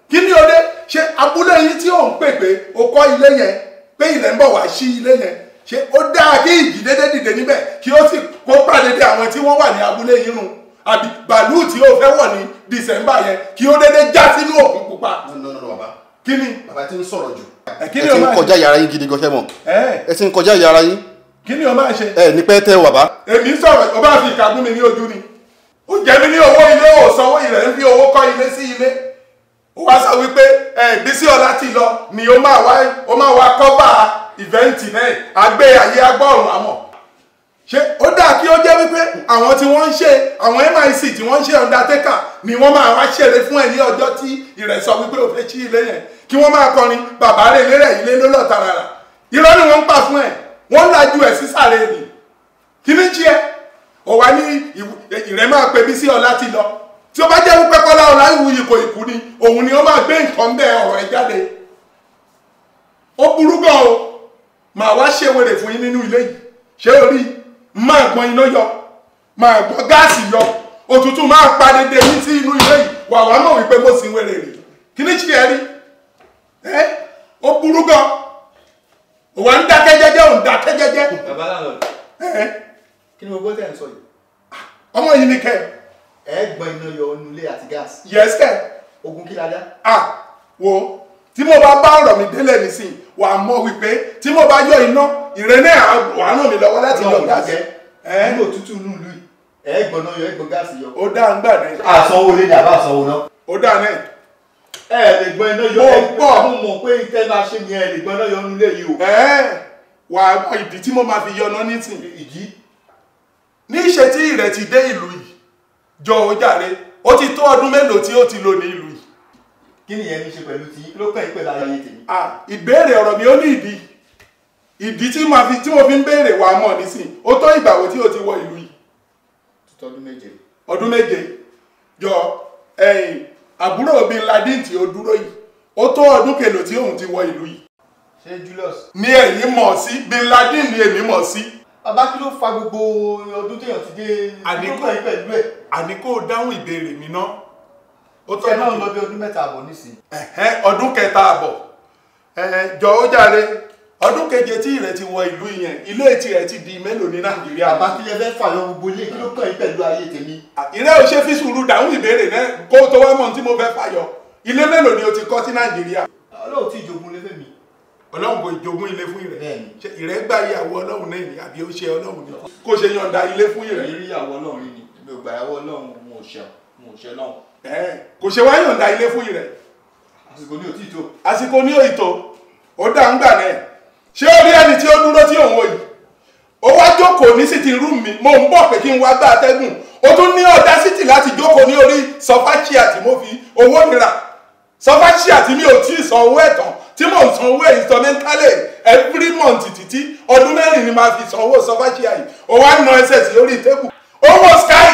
kí ni o dé ṣé abúlé yín tí ò ń pè pé o kọ́ ilé yẹn pé ilẹ̀ ń bọ̀ wá sí ilé yẹn ṣé ó dáa kí ìjì dédé dìde níbẹ̀ kí ó sì kó pàdédé àwọn tí wọ́n wà ní abúlé yín run àbí bàálù tí ó fẹ́ wọ̀ ní December yẹn kí ó dédé já sínú òkun pupa. bàbá kí ni. bàbá ti ń sọ̀rọ̀ jù ẹ ti ń kọjá yàrá yín gidi gan ṣẹ́ mọ̀ ẹ ti ń kọjá yàrá yín. kí ni o máa ṣe. ẹ ní pẹ́ tẹ́ o bàbá. èmi sọ̀rọ̀ o bá fi ìkàgún mi ní ojú ni ó jẹ́ mi ní owó ilé ò sanwó ilẹ̀ ń fi owó kọ́ ilé sí ilé ó wá sọ wípé Bísí Ọlá ti lọ ni ó máa wá kọ́bà ìvẹ́ǹtì náà àgbé ayé agbọ́ọ̀rùn àmọ́ ṣé ó dáa kí ó jẹ́ wípé àwọn tí wọ́n ń ṣe àwọn MIC tí wọ́n ń ṣe undertaker ni wọ́n máa wá ṣeré fún ẹ ní ọjọ́ tí ìrẹsọ wípé ò fẹ́ sí ilé yẹn kí wọ́n máa kọrin bàbá rẹ̀ lérẹ̀ ilé ló lọ tààrà irọ́ ni wọ́n ń pa fún ẹ̀ wọ́n lajú ẹ̀ sísàlẹ̀ ni kí ni jí ẹ ò wá ní ìrẹ́ máa pe bí sí ọlá ti lọ tí ó bá jẹ́ wípé Kọ́lá Ọláwuyì kò ìkú ni òun ni ó máa gbé nǹkan bẹ́ẹ̀ ọ̀rọ̀ ẹ̀ jáde ó burú gan o màá wá ṣe wèrè fún yín nínú ilé yìí ṣé o rí máa gbọ́n iná yọ máa gbọ́n gáàsì yọ òtútù máa pa dédé yín sí inú ilé yìí wà wá mọ̀ wípé mo sì ń wèrè rè kí ni jí ẹ rí ó burú gan òwà ń dákẹ́ jẹ́jẹ́ òun dákẹ́ jẹ́jẹ́. bàbá làlọ́ kí ni mo gbọ́ tẹ̀ ń sọ yìí. ọmọ yìí ni kẹ́ ẹ gbọ́n iná yọ nulẹ̀ àti gáàsì. yes kẹ́. ogun kí la dá. wo tí mo bá ọ̀rọ̀ mi délẹ̀ nísìnyí wà á mọ̀ wípé tí mo bá yọ iná ìrẹ́lẹ̀ wà á ràn mí lọ́wọ́ láti yọ gáàsì. nínú òtútù nínú ìlú yìí ẹ gbọ́n náà yọ ẹ gbọ́n gáàsì yọ. ó dá ń gbà náà. àsanwó lé ní àbá àsanwó náà. ó dá náà. ẹ lè gbọ́n iná yọ ẹ gbọ́ mo mọ̀ pé ìtẹ́ máa ṣe ni ẹ lè gbọ́n iná yọ nulẹ̀ yìí o. wà á mọ ìdí tí mo máa fi yọ náà nísìnyí. ìdí ní ìṣe tí ìrẹ̀ ti dé ìlú yìí jọ ó jàre ó ti tó ọdún mélòó tí ó ti lò ní ìlú yìí. kí ni ìyẹn ní ṣe pẹ̀lú tí ló kàn yín pẹ̀lú ayé tèmi. ìbéèrè ọ̀rọ̀ mi ó ní ìdí tí mo fi ń béèrè wà á mọ̀ nísìnyí ó tó ìgbà wo tí ó ti wọ ìlú yìí. ọdún méje. ọdún méje jọ àbúrò Bin Laden tí ó dúró yìí ó tó ọdún kèlò tí òun ti wọ ìlú yìí. ṣé Julius. ní ẹ̀yin mọ̀ sí Bin Laden ni èmi mọ̀ sí. bàbá kí ló fa gbogbo ọdún téèyàn ti dé àníkó yìí pẹ̀lú ẹ̀. àníkó dáhùn ìbéèrè mi ná. ó tọ́ náà lọ bí ọdún mẹ́ta àbọ̀ nísìnyí. ọdún kẹta àbọ̀ jọ ó jàre ọdún keje tí ìrẹ̀ ti wọ ìlú yẹn ilé tirẹ̀ ti di mélòó ní Nàìjíríà. bàbá kí lè fẹ́ fàyọ gbogbo ilé kí ló kàn yín pẹ̀lú ayé tèmi. ìrẹ́ ò ṣe fi sùúrù dáhùn ìbéèrè náà kó tó wá mọ̀ tí mo fẹ́ fàyọ ilé mélòó ni o ti kọ́ sí Nàìjíríà. Ọlọ́run tí ìjogún lé fẹ́ mi. Ọlọ́run kò jogún ilé fún ìrẹ̀ ìrẹ́ gba ìyàwó Ọlọ́run náà ni àbí ó ṣe Ọlọ́run ni kò ṣe yọ̀ǹda ilé fún ìrẹ̀. ìrírí ìyàwó Ọlọ́run ni mi ò gbà ìyàwó Ọlọ́run mo ṣe náà. kò ṣe wá yọ̀ǹda ilé fún ìrẹ̀. àsìkò ní òtí tó. àsìkò ní òtí ó dá ń gbà náà ṣé ó rí ẹni tí ó dúró tí òun wò yìí ó wá jókòó ní sitting room mi mo ń bọ̀ pé kí n wá gbá atẹ́gùn ó tún ní audacity láti jókòó ní orí sofa chair tí mo fi owó nira sofa chair tí mi ò tí ì san owó ẹ̀ tán tí mò ń san owó instrumentally every month títí ọdún mẹ́rin ni màá fi san owó sofa chair yìí ó wá na ẹsẹ̀ sí lórí tébù owó sky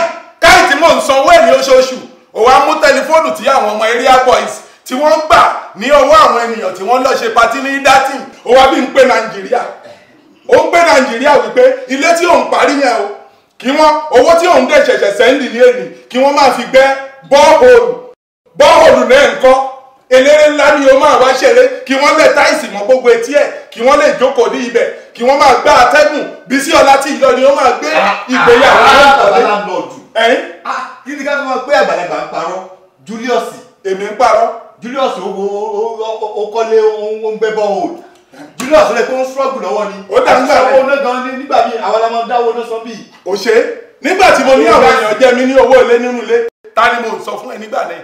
tí mò ń san owó ẹ̀ ní oṣooṣù ó wá mú tẹlifóònù tí àwọn ọmọ area boys tí wọ́n ń gbà ní ọwọ́ àwọn ènìyàn tí wọ́n lọ ṣe patí ní datin ó wá bí ń pè Nàìjíríà ó ń pè Nàìjíríà wípé ilé tí òun parí yẹn o kí wọ́n owó tí òun dẹ̀ ṣẹ̀ṣẹ̀ sẹ́ńdì ní èyí kí wọ́n máa fi gbẹ́ bọ́ọ̀hólù náà ń kọ́ eléré ńlá ni ó máa wá ṣeré kí wọ́n lẹ̀ táìsì mọ́ gbogbo etí ẹ̀ kí wọ́n lè jókòó ní ibẹ̀ kí wọ́n máa gbá atẹ́gùn bí sí ọlá tí ìlọ ni ó máa gbé ìgbéyàwó kí ni ká fi máa pé àgbàlagbà ń parọ́ Julius èmi ń parọ́ Julius ó kọ́lé ó ń gbẹ́ bọ́ọ̀hólù Julius lè kó ń struggle lọ́wọ́ ni ó dá nígbà rẹ̀ owó náà gan ni nígbà míì àwọn ọmọ dáwọ́ náà sọ bíi. ó ṣe nígbà tí mo ní àwọn èèyàn jẹ mí ní owó ilé nínú ilé ta ni mo sọ fún ẹ nígbà náà.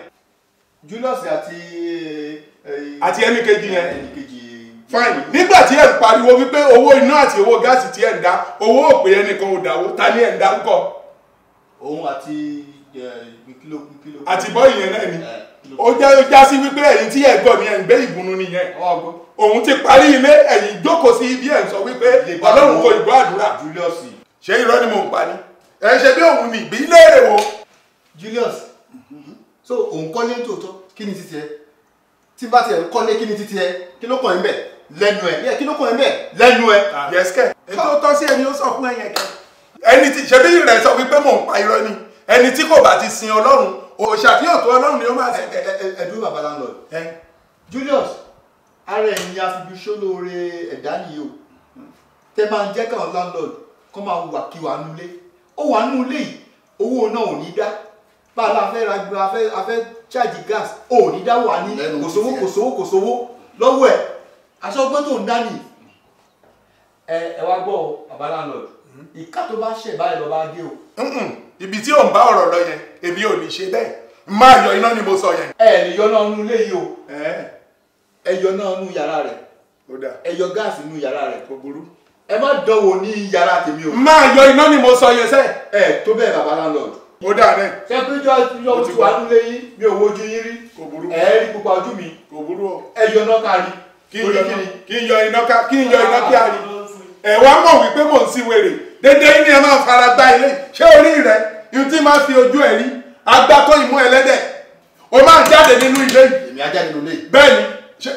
Julius àti ẹnì kejì yẹn fine nígbà tí ẹ ń pariwo wípé owó iná àti owó gáàsì tí ẹ ń dá owó òpè ẹnìkan ò dáwó ta ni ẹ ń dárúkọ. òun àti kílò. àti bọ́ọ̀lù yẹn náà ni ó já sí wípé ẹ̀yin tí ẹ̀ gbọ́ ni ẹ̀ ń gbé ìgbónú nìyẹn òun ti parí ilé ẹ̀yin jókòó sí ibi ẹ̀ ń sọ wípé Ọlọ́run kò ìgbọ́ àdúrà ṣé irọ́ ni mò ń pa ni ẹ̀ ṣe bí òun ní ìbí léèrè wo. Julius so òun kọ́lé tòótọ́ kí ni títí ẹ tí bá tiẹ̀ kọ́lé kí ni títí ẹ kí ló kàn ẹ́ bẹ̀ lẹ́nu ẹ kí ló kàn ẹ́ bẹ̀ lẹ́nu ẹ. yẹ́sìkẹ́ ètò tọ́ sí ẹni ó sọ fún ẹ̀yẹn kẹ́ ẹni tí ṣe bí rẹ̀ sọ wípé mò ń pa irọ́ ni ẹni tí kò bá ti sin Ọlọ́run òṣàfihàn tó Ọlọ́run ni ó máa ṣe. ẹdún bàbá landlord Julius ara ẹ̀yin afibi ṣólóore ẹ̀dá nìyí o tẹ máa ń jẹ́ káwọn landlord kọ́ máa wà kí wà nulẹ̀ ó wà nulẹ̀ yìí owó náà ò ní dá bá a la fẹ́ ra gbé afẹ́ charge gas ò ní dá wà ní kòsówó lọ́wọ́ ẹ̀ aṣọ ọgbọ́n tó ń dá nì. ẹ wá gbọ́ bàbá landlord ìka tó bá ṣẹ̀ báyìí lọ bá gé o. ibi tí ò ń bá ọ̀rọ̀ lọ yẹn èmi ò ní ṣe bẹ́ẹ̀ máa yọ iná ni mo sọ yẹn. ẹ lè yọ náà nú ilé yìí o ẹ yọ náà nú yàrá rẹ ẹ yọ gáàsì nú yàrá rẹ kò burú. ẹ má dánwò ní yàrá tèmi o. máa yọ iná ni mo sọ yẹn sẹ́. ẹ tó bẹ́ẹ̀ bàbá landlord. ó dà náà. ṣé pé jọ ti wà nílé yín mi ò wojú yín rí. kò burú. ẹ rí pupa ojú mi. kò burú o. ẹ yọ iná kárí. kí n yọ iná kí a rí. ẹ wá mọ̀ wípé mò ń sí wèrè dédé ní ẹ máa fara gbá ilé ṣé orí rẹ ihun tí máa fi ojú ẹ rí agbá tó ìmú ẹlẹ́dẹ̀ o máa jáde nínú ilé yìí. èmi á jáde nínú ilé. bẹ́ẹ̀ni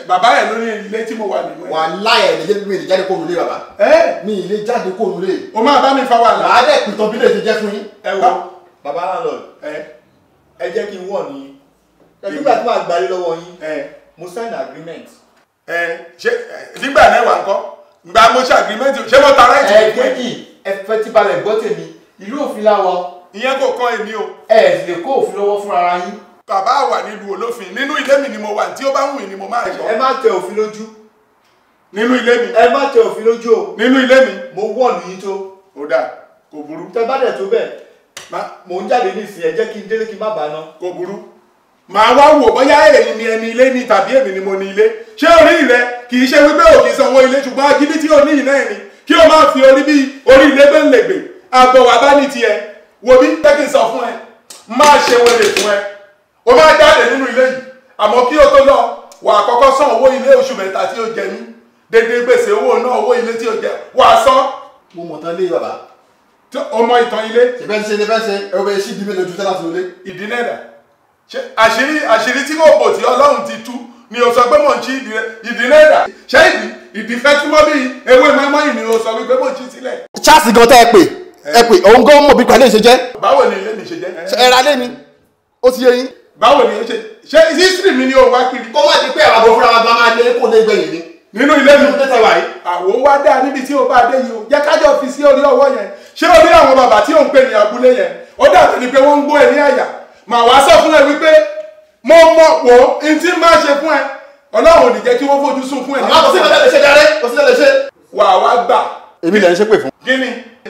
bàbá ẹ ló ní ilé tí mo wà nínú ẹ. wà láyà ẹ̀ lè jẹ́ mi lè jáde kó nulé bàbá. mi lè jáde kó nulé. o máa bá mi fa wàhálà. màá dẹ̀ pìtàn bí lè ṣe jẹ́ fún yín. ẹ wo bàbá landlord ẹ jẹ́ kí n wọ̀ ní nígbà tí màá gbalé lọ́wọ́ yín mo sign agreement. ṣe nígbà náà wà ń kọ́ gba mo ṣe agreement ṣé mo ta right. ẹ̀ẹ́dẹ́gì ẹ fẹ́ tí balẹ̀ gbọ́ tèmi ìlú òfin láwọ. ìyẹn kò kàn èmi o. ẹ sì lè kó òfin lọ́wọ́ fún ara yín. bàbá wà nílùú olófin nínú ilé mi ni mo wà tí ó bá wù mí ni mo máa sọ. ẹ má tẹ òfin lójú. nínú ilé mi. ẹ má tẹ òfin lójú o. nínú ilé mi. mo wọ̀ nìyí tó. ó dà kò burú. tẹ bá dẹ̀ tó bẹ́ẹ̀ mò ń jáde nísìnyí ẹ jẹ́ kí n délé kí n má bàa ná. kò burú. màá wá wò bóyá èyí ni ẹni ilé ni tàbí èmi ni mo ní ilé ṣé orí rẹ kì í ṣe wípé òkè sanwó ilé ṣùgbọ́n agídí tí ò ní ìná ẹ̀ ni kí o máa fi orí bí orí ilé gbẹ̀ngbẹ̀ àbọ̀ wà bá ní tiẹ̀ wo bí jẹ́ kí n sọ fún ẹ máa ṣe wẹlé fún ẹ o máa jáde nínú ilé yìí àmọ́ kí o tó lọ wà á kọ́kọ́ san owó ilé oṣù mẹ́ta tí o jẹ ní dédé gbèsè owó náà owó ilé tí o jẹ wà á san. mo mọ̀ tán lé bàbá. o mọ ìtàn ilé. ṣèbẹ́ ṣe ṣe ẹ bẹ ṣí ìdílé lójú tẹ́lá sí ilé. ìdílé rẹ̀ ṣe àṣírí tí kò bò tí Ọlọ́run ti tú ni o sọ pé mò ń ṣí ìdílé rẹ̀ ṣé ìdífẹ́ túmọ̀ bí ewé mẹ́mọ́ yìí ni o sọ wípé mò ń ṣí sílẹ̀. ṣáàsì gan tẹ́ ẹ pè òun gan mọ̀ bí pàlẹ́ ṣe jẹ́. báwo ni ilé mi ṣe jẹ́. ẹ ra lé ni ó ti yé yín. báwo ni o ṣe history mi ni o wá kiri. kó má di pé àwọn fúnra wa máa lé kó lé gbẹ̀yìn ni. nínú ilé mi nínú tẹ́tẹ̀ wáyé. àwo wá dá níbi tí o bá dé yìí o jẹ́ kájọ fi sí orí ọwọ́ yẹn ṣé o ní àwọn bàbá tí ò ń pè ní abúlé yẹn ó dàbí ni pé wọ́n ń gbọ́ ẹ ní àyà màá wá sọ fún ẹ wípé mo mọ̀ wò ó n tí máa ṣe fún ẹ Ọlọ́run ò ní jẹ́ kí wọ́n fojú sùn fún ẹ. àmọ́ kò sí ìbẹ̀lẹ̀ ṣe dáre kò sí ìbẹ̀lẹ̀ ṣe. wà á wá gbà. èmi lẹ̀ ń ṣépè fún. kí ni.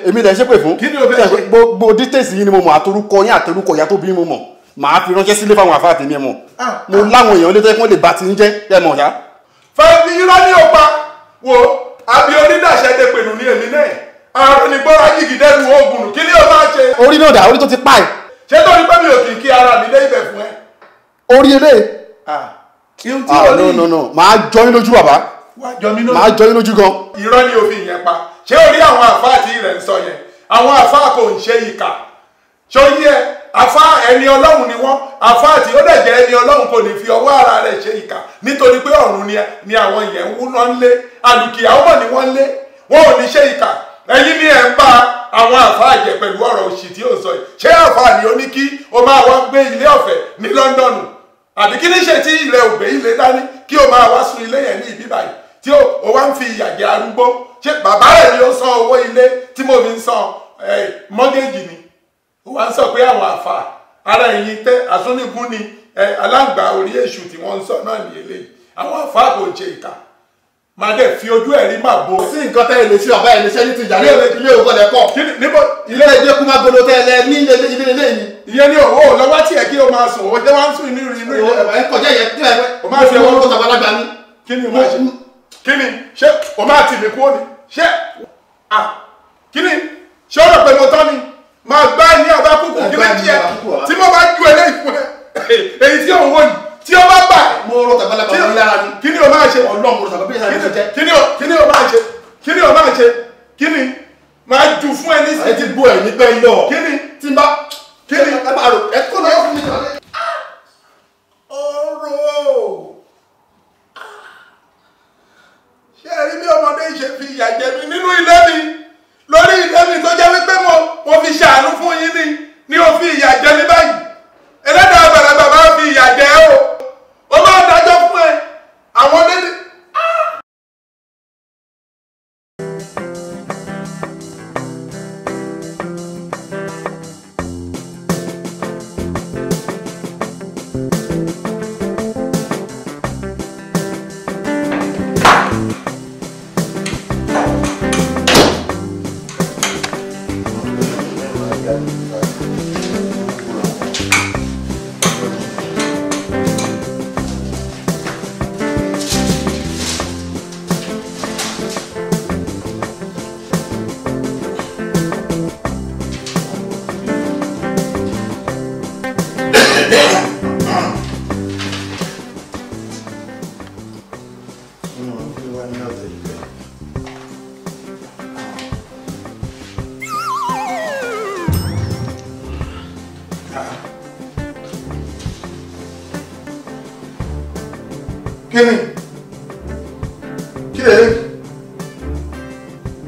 èmi lẹ̀ ń ṣépè fún. kí ni o fẹ́ ṣe. gbogbo details yìí ni mo mọ̀ àtorúkọ yín àtorúkọ ìyá tó bí mo mọ̀ màá fi ránṣẹ́ sílé fáwọn àfáà tèmi ẹ̀ mọ̀ mo láwọn èèyàn létọ́ wọ́n lè bá ti ń jẹ́ ẹ̀ mọ̀ ṣá. fẹ́ẹ́fì irọ́ ní ọ̀pá wo àbí onídàṣẹ́ dé pẹ̀lú ní èmi náà àrùn ìgbọ́ra yìí dẹ́rù oògùn kí ni o máa ṣe. orí náà dà orí tó ti pa ẹ̀. ṣé tó ní pẹ́ mi ò kì í kí ara mi dé ibẹ̀ fún ẹ. orí eléyìí. no màá jọ yín lójú bàbá. màá jọ yín lójú gan. irọ́ ni òfin yẹn pa ṣé orí àwọn àfáà tí rẹ̀ ń sọ yẹn àwọn àfáà kò ń ṣe ìkà ṣó yẹ àfáà ẹni Ọlọ́run ni wọ́n àfáà tí ó dẹ̀ jẹ́ ẹni Ọlọ́run kò ní fi ọwọ́ ara rẹ̀ ṣe ìkà nítorí pé ọ̀run ni àwọn yẹn ń wúná ń lé àlùkìyà ọmọ ni wọ́n ń lé wọn ò ní ṣe ìkà ẹ̀yin ni ẹ̀ ń bá àwọn àfáà jẹ pẹ̀lú ọ̀rọ̀ òṣì tí ó sọ yìí ṣé àfáà ni ó ní kí o máa wá gbé ilé ọ̀fẹ́ ní London àbí kí ní ṣe tí ilẹ̀ ògbé ilé dání kí o máa wá sun ilé yẹn ní ibi báyìí tí o wá ń fi ìyà jẹ arúgbó ṣé bàbá rẹ̀ ni ó san owó ilé tí mo fi ń san mọ́gẹ́jì ni ó wá ń sọ pé àwọn àfáà ara ẹ̀yin tẹ́ àsúnìgún ni aláǹgbá orí èṣù tí wọ́n ń sọ náà ní eléyìí àwọn àfáà kò ń ṣe ìkà máa dẹ̀ fi ojú ẹ̀rí máa bo. sí nǹkan tẹ́ ẹ lè ṣe ọ̀bá ẹ̀ lè ṣe ní ti ìjà ilé òkò lẹ́kọ̀. níbo ilé ẹjẹ kú máa gbolo tẹ́ ẹ lẹ ní ilé ilé yìí. ìyẹn ní òwò lọ́wọ́ tí ẹ kí o máa sùn òwò jẹ́ wá ń sùn inú ilé. ẹ kọjá yẹn kí ẹ o máa fi ọwọ́ tó tàbálágbá ní. kí ni o máa ṣe kí ni ṣé o máa tì mí kú ó ní ṣé kí ni ṣé o rò pé mo tán ni máa gbá ní ọba kúkú kí lè jẹ tí mo bá ju eléyìí fún ẹ èyí tí òun wò ní tí o bá bà mo rọ tàbálágbá ní lára ni. kí ni o máa ṣe Ọlọ́run mo sàbẹ̀ bí ìyá mi ṣe jẹ́. kí ni o máa ṣe kí ni o máa ṣe kí ni máa jù fún ẹ ní sí. ẹ ti bú ẹ ní pẹ́ yọ. kí ni tí n bá kí ni ẹ máa rò ẹ kó lọ́wọ́ fún mi. ọ̀rọ̀ ṣé ẹ rí bí ọmọdé ṣe fi ìyà jẹ mi nínú ilé mi lórí ilé mi tó jẹ́ wípé mo fi ṣàánú fún yín ni o fi ìyà jẹ mi báyìí ẹlẹ́dàá àgbàlagbà máa fi ìyà jẹ o máa dájọ́ fún ẹ àwọn dédé.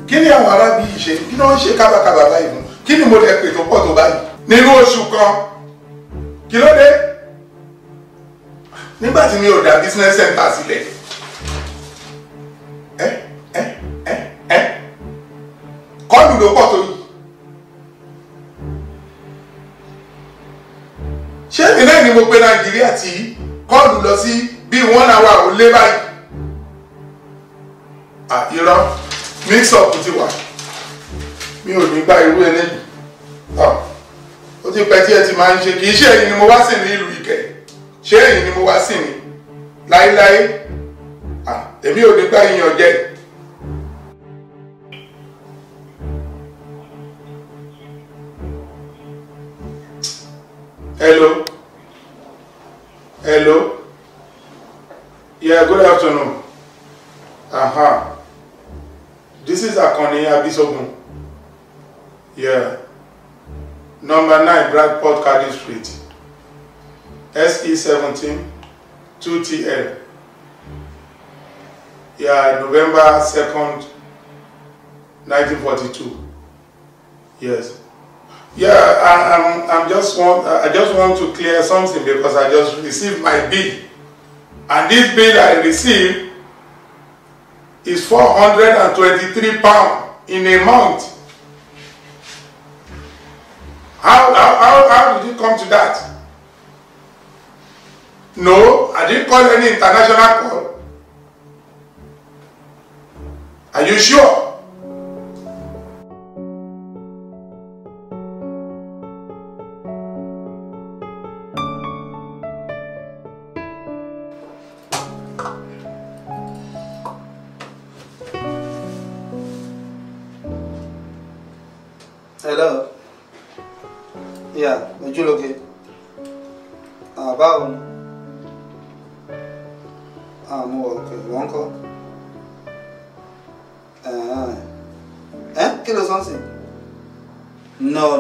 Kí ni àwọn arábí yìí ṣe? Kí ni wọ́n ṣe kábàkábà báyìí fún? Kí ni mo lè pè tó pọ̀ tó báyìí? Nínú oṣù kan, kí ló dé? Nígbà tí mi ò dá business center sílẹ̀. Kọ́ọ̀lù ló pọ̀ tó yìí. Ṣé èmi náà ni mo pe Nàìjíríà tí kọ́ọ̀lù lọ sí bí 1 hour ò lé báyìí? Irọ́ mix up ti wà. Mi ò ní gba irú eléyìí. Ó ti pẹ́ tí ẹ ti máa ń ṣe kì í ṣe ẹ̀yin ni mo wá sí ní ìlú Ìkẹ́. Ṣé ẹ̀yin ni mo wá sí ní? Láíláí. Èmi ò ní gba ìyàn jẹ. Hello. Hello. Yeah, good afternoon. This is Akoni Abisogun. Yeah. Number 9 Bradport Cardiff Street. SE17 2TL. Yeah, November 2nd, 1942. Yes. Yeah, I just want to clear something because I just received my bill. And this bill I received is £423 in a month. How did it come to that? No, I didn't call any international call. Are you sure? Hello. Yeah, Ojúlóge. Báwo ni? Mo wà okay. Wọ́n kọ́. Kí ló sọ́n sí? No.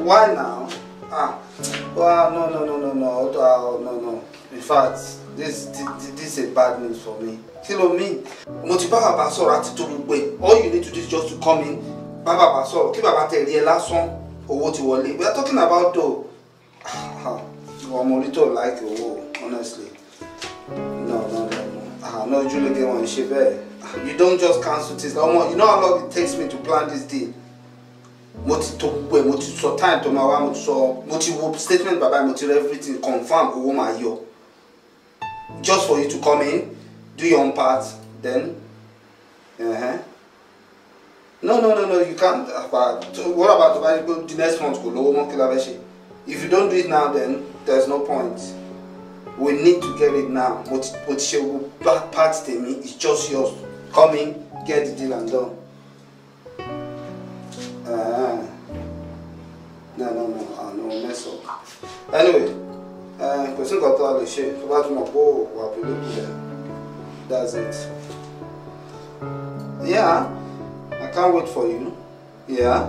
Why now? Well, no. In fact, this is a bad news for me. Kí ló mean? Mo ti bá bàbá sọ̀rọ̀ àti tó gbogbo ẹ̀. All you need to do is just to come in. Bá bàbá sọ̀rọ̀, kí bàbá tẹ̀lé ẹ lásán, owó ti wọlé. We are talking about though. Ọmọ orí tó like owó, honestly. No. No, Ojúlóge wọn ṣe bẹ́ẹ̀. You don't just cancel this. You know how long it takes me to plan this deal. Mo ti tó gbogbo ẹ̀, mo ti sọ time tó máa wá, mo ti wo statement bàbá, mo ti everything confirm owó máa yọ. Just for you to come in, do your own part, then. No, you can't. What about the next month? If you don't do it now, then there's no point. We need to get it now. What she will part to me is just yours. Come in, get the deal and done. No, mess up. Anyway, person got all the shit. That's it. Yeah, I can't wait for you. Yeah.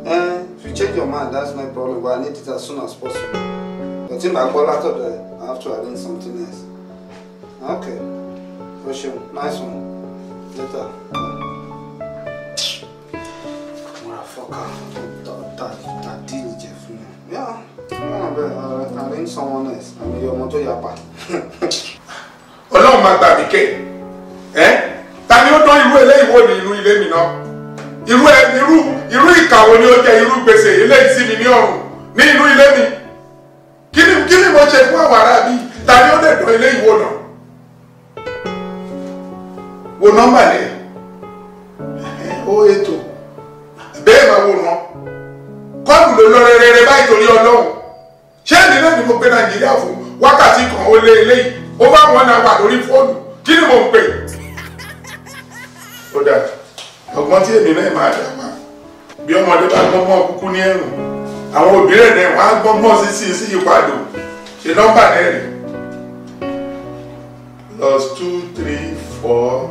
If you change your mind, that's my problem. But I need it as soon as possible. But in my call after that, I have to arrange something else. Okay. For sure. Nice one. Later. Motherfucker. That deal, Jeff. Yeah. I'll arrange someone else. I mean, your motor yapa. Ọlọ́run máa gbà mí ké. Ta ni ó dán irú eléyìí wò ní inú ilé mi náà? Irú ìkàwé ni ó jẹ́ irú gbèsè eléyìí sí mi ní ọrùn ní inú ilé mi. Kí ni mo ṣe fún àwọn ará bí? Ta ni ó lè dán eléyìí wò náà? Wo nọ́mbà lẹ̀? Ó ètò. Bẹ́ẹ̀ máa wò ná. Kọ́ọ̀lù ló lọ rere báyìí torí Ọlọ́run. Ṣé èmi náà ni mo gbé Nàìjíríà fún wákàtí kan ó lé eléyìí? Ó bá wọn náà wà lórí fóònù. Kí ni mo ń pè? Ó dà. Ọgbọ́n tí èmi náà máa dàgbà. Bí ọmọdé bá gbọ́ngbọ́n kúkú ní ẹ̀rùn. Àwọn òbí rẹ̀ náà wọ́n á gbọ́ngbọ́n sí ìpadò. Ṣé nọ́mbà náà rè? +2 3 4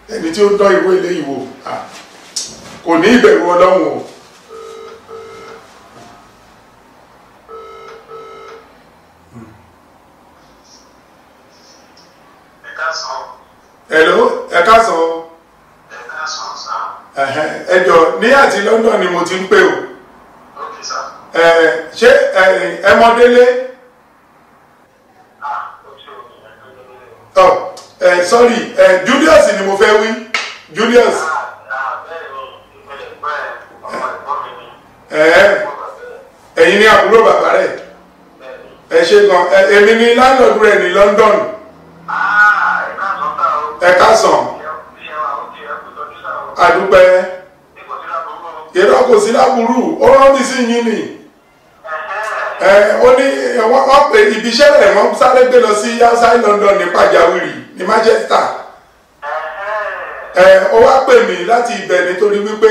ẹni tí ó dán ìwé ilé ìwò kò ní ìbẹ̀rù Ọlọ́run o. Hello, ẹ káàsán. Ẹ jọ̀ọ́ ní àti London ni mo ti ń pè o. Ṣé ẹ mọ Délé? Sorry, Julius ni mo fẹ́ wí. Julius. Ẹ̀yin ni àbúrò bàbá rẹ̀. Ẹ ṣé gan. Èmi ni landlord rẹ̀ ní London. Ẹ káàsán. Àdúpẹ́. Irọ́ kò sí láburú, ó rán mi sí yín ni. Ó ní wọ́n pè ibi iṣẹ́ rẹ̀ wọ́n sáré gbé lọ sí outside London ní pàjáwìrì ní Manchester. Ó wá pè mí láti ibẹ̀ nítorí wípé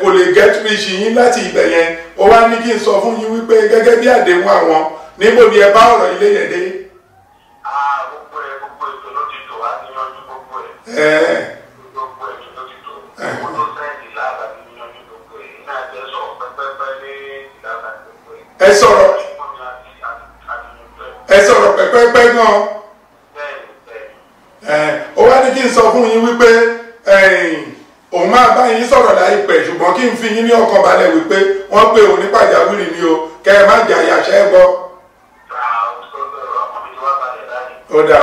kò lè get rich yín láti ibẹ̀ yẹn. Ó wá ní kí n sọ fún yín wípé gẹ́gẹ́ bí àdéhùn àwọn níbo ni ẹ bá ọ̀rọ̀ ilé yẹn dé. Ẹ sọ̀rọ̀ pẹ́pẹ́pẹ́ gan. Ó wá ní kí n sọ fún yín wípé òun máa bá yín sọ̀rọ̀ láìpẹ́ ṣùgbọ́n kí n fi yín ní ọkàn balẹ̀ wípé wọ́n pè òun ní pàjáwìrì ni o kẹ́ ẹ má jà yàṣẹ́ gbọ́. Ó dà.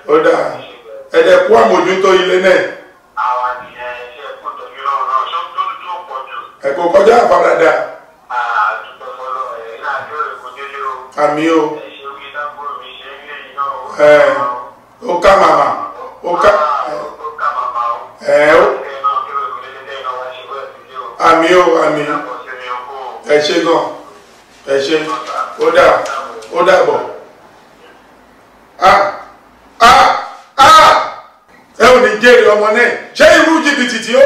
Ó dà. Ẹ dẹ̀ kú àmójútó ilé náà. Ẹ kò kọjá àfaradà. Àmì o. Ó ká màmá. Ó ká. Àmì o, àmì. Ẹ ṣé gan. Ẹ ṣé. Ó dà. Ó dàbọ̀. Ẹ ò ní jèrè ọmọ náà. Ṣé irú jìbìtì tí ó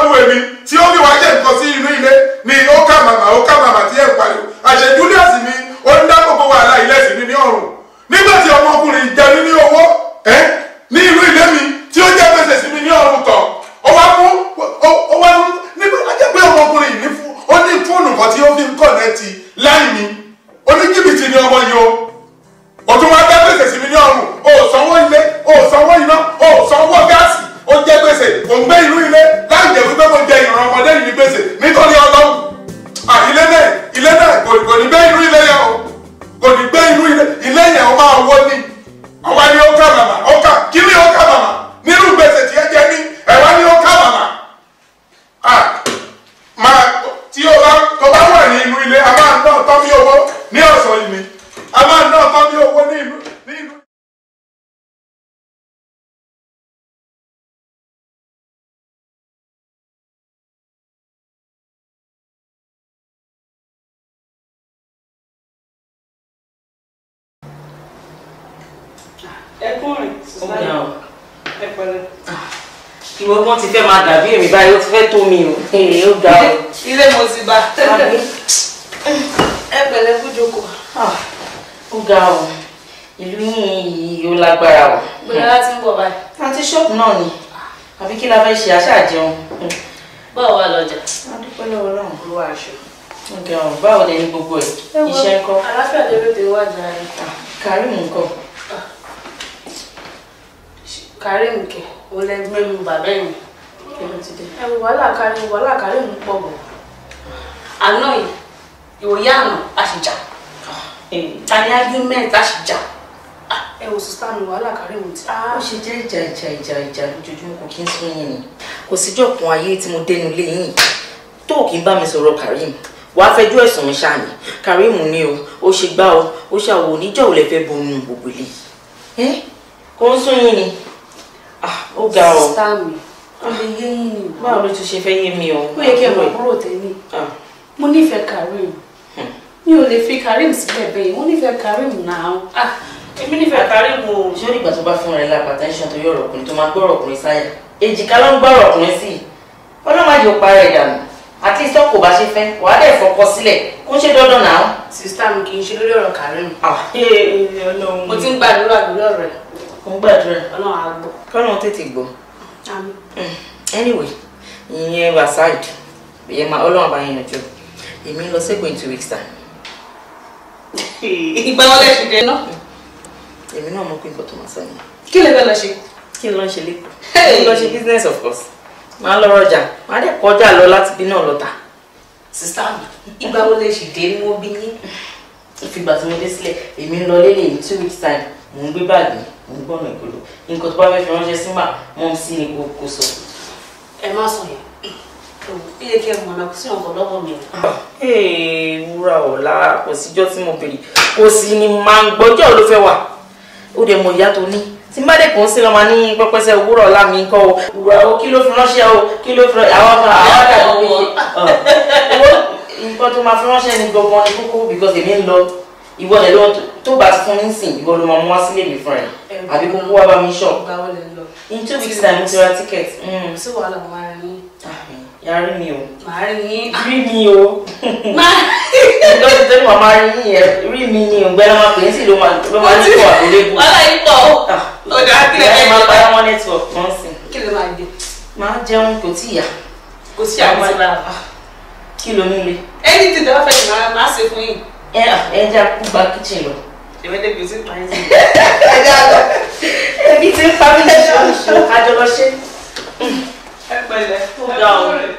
lù èmi tí ó fi wá ṣe nǹkan sí inú ilé ni ó ká màmá tí ẹ̀ ń pariwo. Àṣẹ Julius mi ó ń dá gbogbo wàhálà ilé sí mi ní ọrùn. Nígbà tí ọmọkùnrin jẹ mí ní owó ní inú ilé mi tí ó jẹ́ gbèsè sí mi ní ọrùn tán. Ó wá nígbà tó jẹ́ pé ọmọkùnrin yìí ó ní fóònù kan tí ó fi ń kọ̀nẹ́ẹ̀tì láì mi. Ó ní jìbìtì ni ọmọ yìí o. Ó tún wá dá gbèsè sí mi ní ọrùn. Ó sanwó ilé, ó sanwó iná, ó sanwó gáàsì, ó jẹ gbèsè, ó ń gbé inú ilé láì jẹ́ wípé mo jẹ ìran ọmọdé yìí ní gbèsè nítorí Ọlọ́run. Ilé náà kò ní gbé inú ilé yẹn o. Kò ní gbé inú ilé yẹn o máa wó ní. Àwa ni ó ká màmá, kí ni ó ká màmá? Nínú gbèsè tí ẹ jẹ ní, ẹ̀wá ni ó ká màmá. Tí tó bá wà ní inú ilé, a máa ná tọ́ bí owó ní ọ̀sán yìí ni. A máa ná tọ́ bí owó ní inú. Ìwọ kan ti fẹ́ máa dàbí èmi báyìí ó ti fẹ́ tó mi o. Ó ga o. Ilé mo ti bá. Ẹ pẹ̀lẹ́ kú jókòó. Ó ga o. Ìlú yìí ó lágbára o. Bóyá láti ń bọ̀ báyìí. Àti ṣọ́ọ̀bù náà ni. Àbí kí la fẹ́ ṣe àṣà jẹun. Báwo wà lọ́jà? A dúpẹ́ lọ́wọ́ Ọlọ́run. Olúwa aṣọ. Ó ga o. Báwo lẹ ní gbogbo ẹ̀? Iṣẹ́ ńkọ́? Àlàáfíà lè lóde wá jà ẹ̀. Karim ńkọ́? Karim kẹ̀, ó lẹ mẹ́nu bàbá ẹ̀yìn. Ẹ wo wàhálà Karim pọ̀ bọ̀. Àná yìí, ìwòye àná a sì jà. Tani argument a sì jà. Ẹ wo sísá mi wàhálà Karim ti. Ó ṣe jẹ́ ìjà lójoojúmọ́ kò kí ń sún yín ni. Kò síjọ́ kan ayé tí mo dénú lé yín tó kì í bá mi sọ̀rọ̀ Karim. Wàá fẹjọ́ ẹ̀sùn mi ṣáà ni. Karim ni o, ó ṣe gbá o, ó ṣàwò oníjọ́ ò lè fẹ́ bonú gbogbo ilé. Kò ń sún yín ni. Ó ga o. Sísá mi, ó lè yé yín ni. Báwo ló tún ṣe fẹ́ yé mi o? Ó yẹ kí ẹ mọ̀ kúrò tẹ́lẹ̀. Mo nífẹ̀ẹ́ Karim. mi ò lè fi Karim sílẹ̀ bẹ́ẹ̀ mo nífẹ̀ẹ́ Karim náà. Èmi nífẹ̀ẹ́ Karim o. Ṣé ìgbà tó bá fún rẹ̀ lápá tẹ́ńṣọ̀n tó yọ̀rọ̀ ọkùnrin tó máa gbọ́rọ̀ ọkùnrin sáyà? Èjìká ló ń gbọ́rọ̀ ọkùnrin sí i. Ọlọ́mọdé ò parẹ́ ìdànù. At least ọkọ̀ bá ṣe fẹ́, wàá dẹ̀ fọkọ sílẹ̀. Kó ṣe dandan náà. Sista mi kì í ṣe lórí ọ̀rọ̀ Karim. Mo ti ń gbàdúrà lórí ọ̀rọ̀ ẹ̀. Mo ń gbàdúrà. Ọlọ́run á gbọ́. Kọ́nà tètè gbọ́. Àmín. Anyway, ìyẹn aside, ìyẹn máa Ọlọ́run bá yẹn yanjú. Èmi ń lọ sẹ́gbọ̀n in 2 weeks time. Ìgbà wọlé ṣe dé náà. Èmi náà mọ̀ pé nǹkan tó máa sọ nìyẹn. Kí lè fẹ́ lọ ṣe? Kí ló ń ṣe lẹ́kọ̀ọ́? Mo lọ ṣe business of course. Máa lọ rọjà, máa dẹ̀ kọjá lọ láti bí náà lọ́ta. Sista mi, ìgbà wọlé ṣe dé ni wọ́n bí yín. Ìfìgbà tí mo dé sílẹ̀, èmi ń lọ lélẹ̀ in 2 weeks time. Mò ń gbé báàgì, mò ń gbọ́nà ìgbòdo. Nǹkan tó bá fẹ́ fi ránṣẹ́ sí mà, mọ́ sí ni kò sọ. Ẹ má sọ yẹn. Ilé kẹ́ mọ̀ náà kò sí ọ̀gọ̀ lọ́wọ́ mi. Wúrà ọ̀la kò síjọ́ tí mo bèrè. Kò sí ni máa ń gbọ́jọ́ ló fẹ́ wà. Ó dẹ̀ mọ ìyá tó ní. Tí má dẹ̀ kàn sí lọ́mọ ní pẹ́pẹ́sẹ́ wúrà ọ̀la mi kọ́ o. Wúrà o kí ló fi ránṣẹ́ o? Kí ló fi ránṣẹ́? Àwọn àdàbí nǹkan tó máa fi ránṣẹ́ ni gbọ̀ngàn ní kókó because èmi ń lọ. Ìwọ lẹ̀ lọ tó bá fún mi sìn ìwọ ló máa mú wá sílé mi fún ẹ. Àbí kókó wá bá mi ṣọ̀. In 2 weeks time mo ti ra ticket. Sí wàhálà mo máa rí yín. Yà rí mi o. Màá rí yín. Rí mi o. Lọ́sí tó ní màmá rí yín yẹn rí mi ni ògbẹ́ lọ́mọ pè é sì ló máa ní kó àbúlé bù. Wàhálà yìí pọ̀. Ọ̀dà kílẹ̀ ẹ̀ máa bá wọn network kan sìn. Kí ló máa dé? Máa jẹun kò tí ì yá. Kò sí àwọn ti bá a. Kí ló nílé? Ẹni tí tẹ́wọ́ fẹ́ ni màá ṣe fún yín. Ẹ já kú gba kitchen lọ. Ìwé bí o ti ń pa ẹ́ sí. Ẹ já lọ. Ebi ti ń pa mí lẹ́sọ̀ọ́ àjọ lọ ṣe. Ẹ pẹ̀lẹ́. Ó ga ọ̀rẹ́.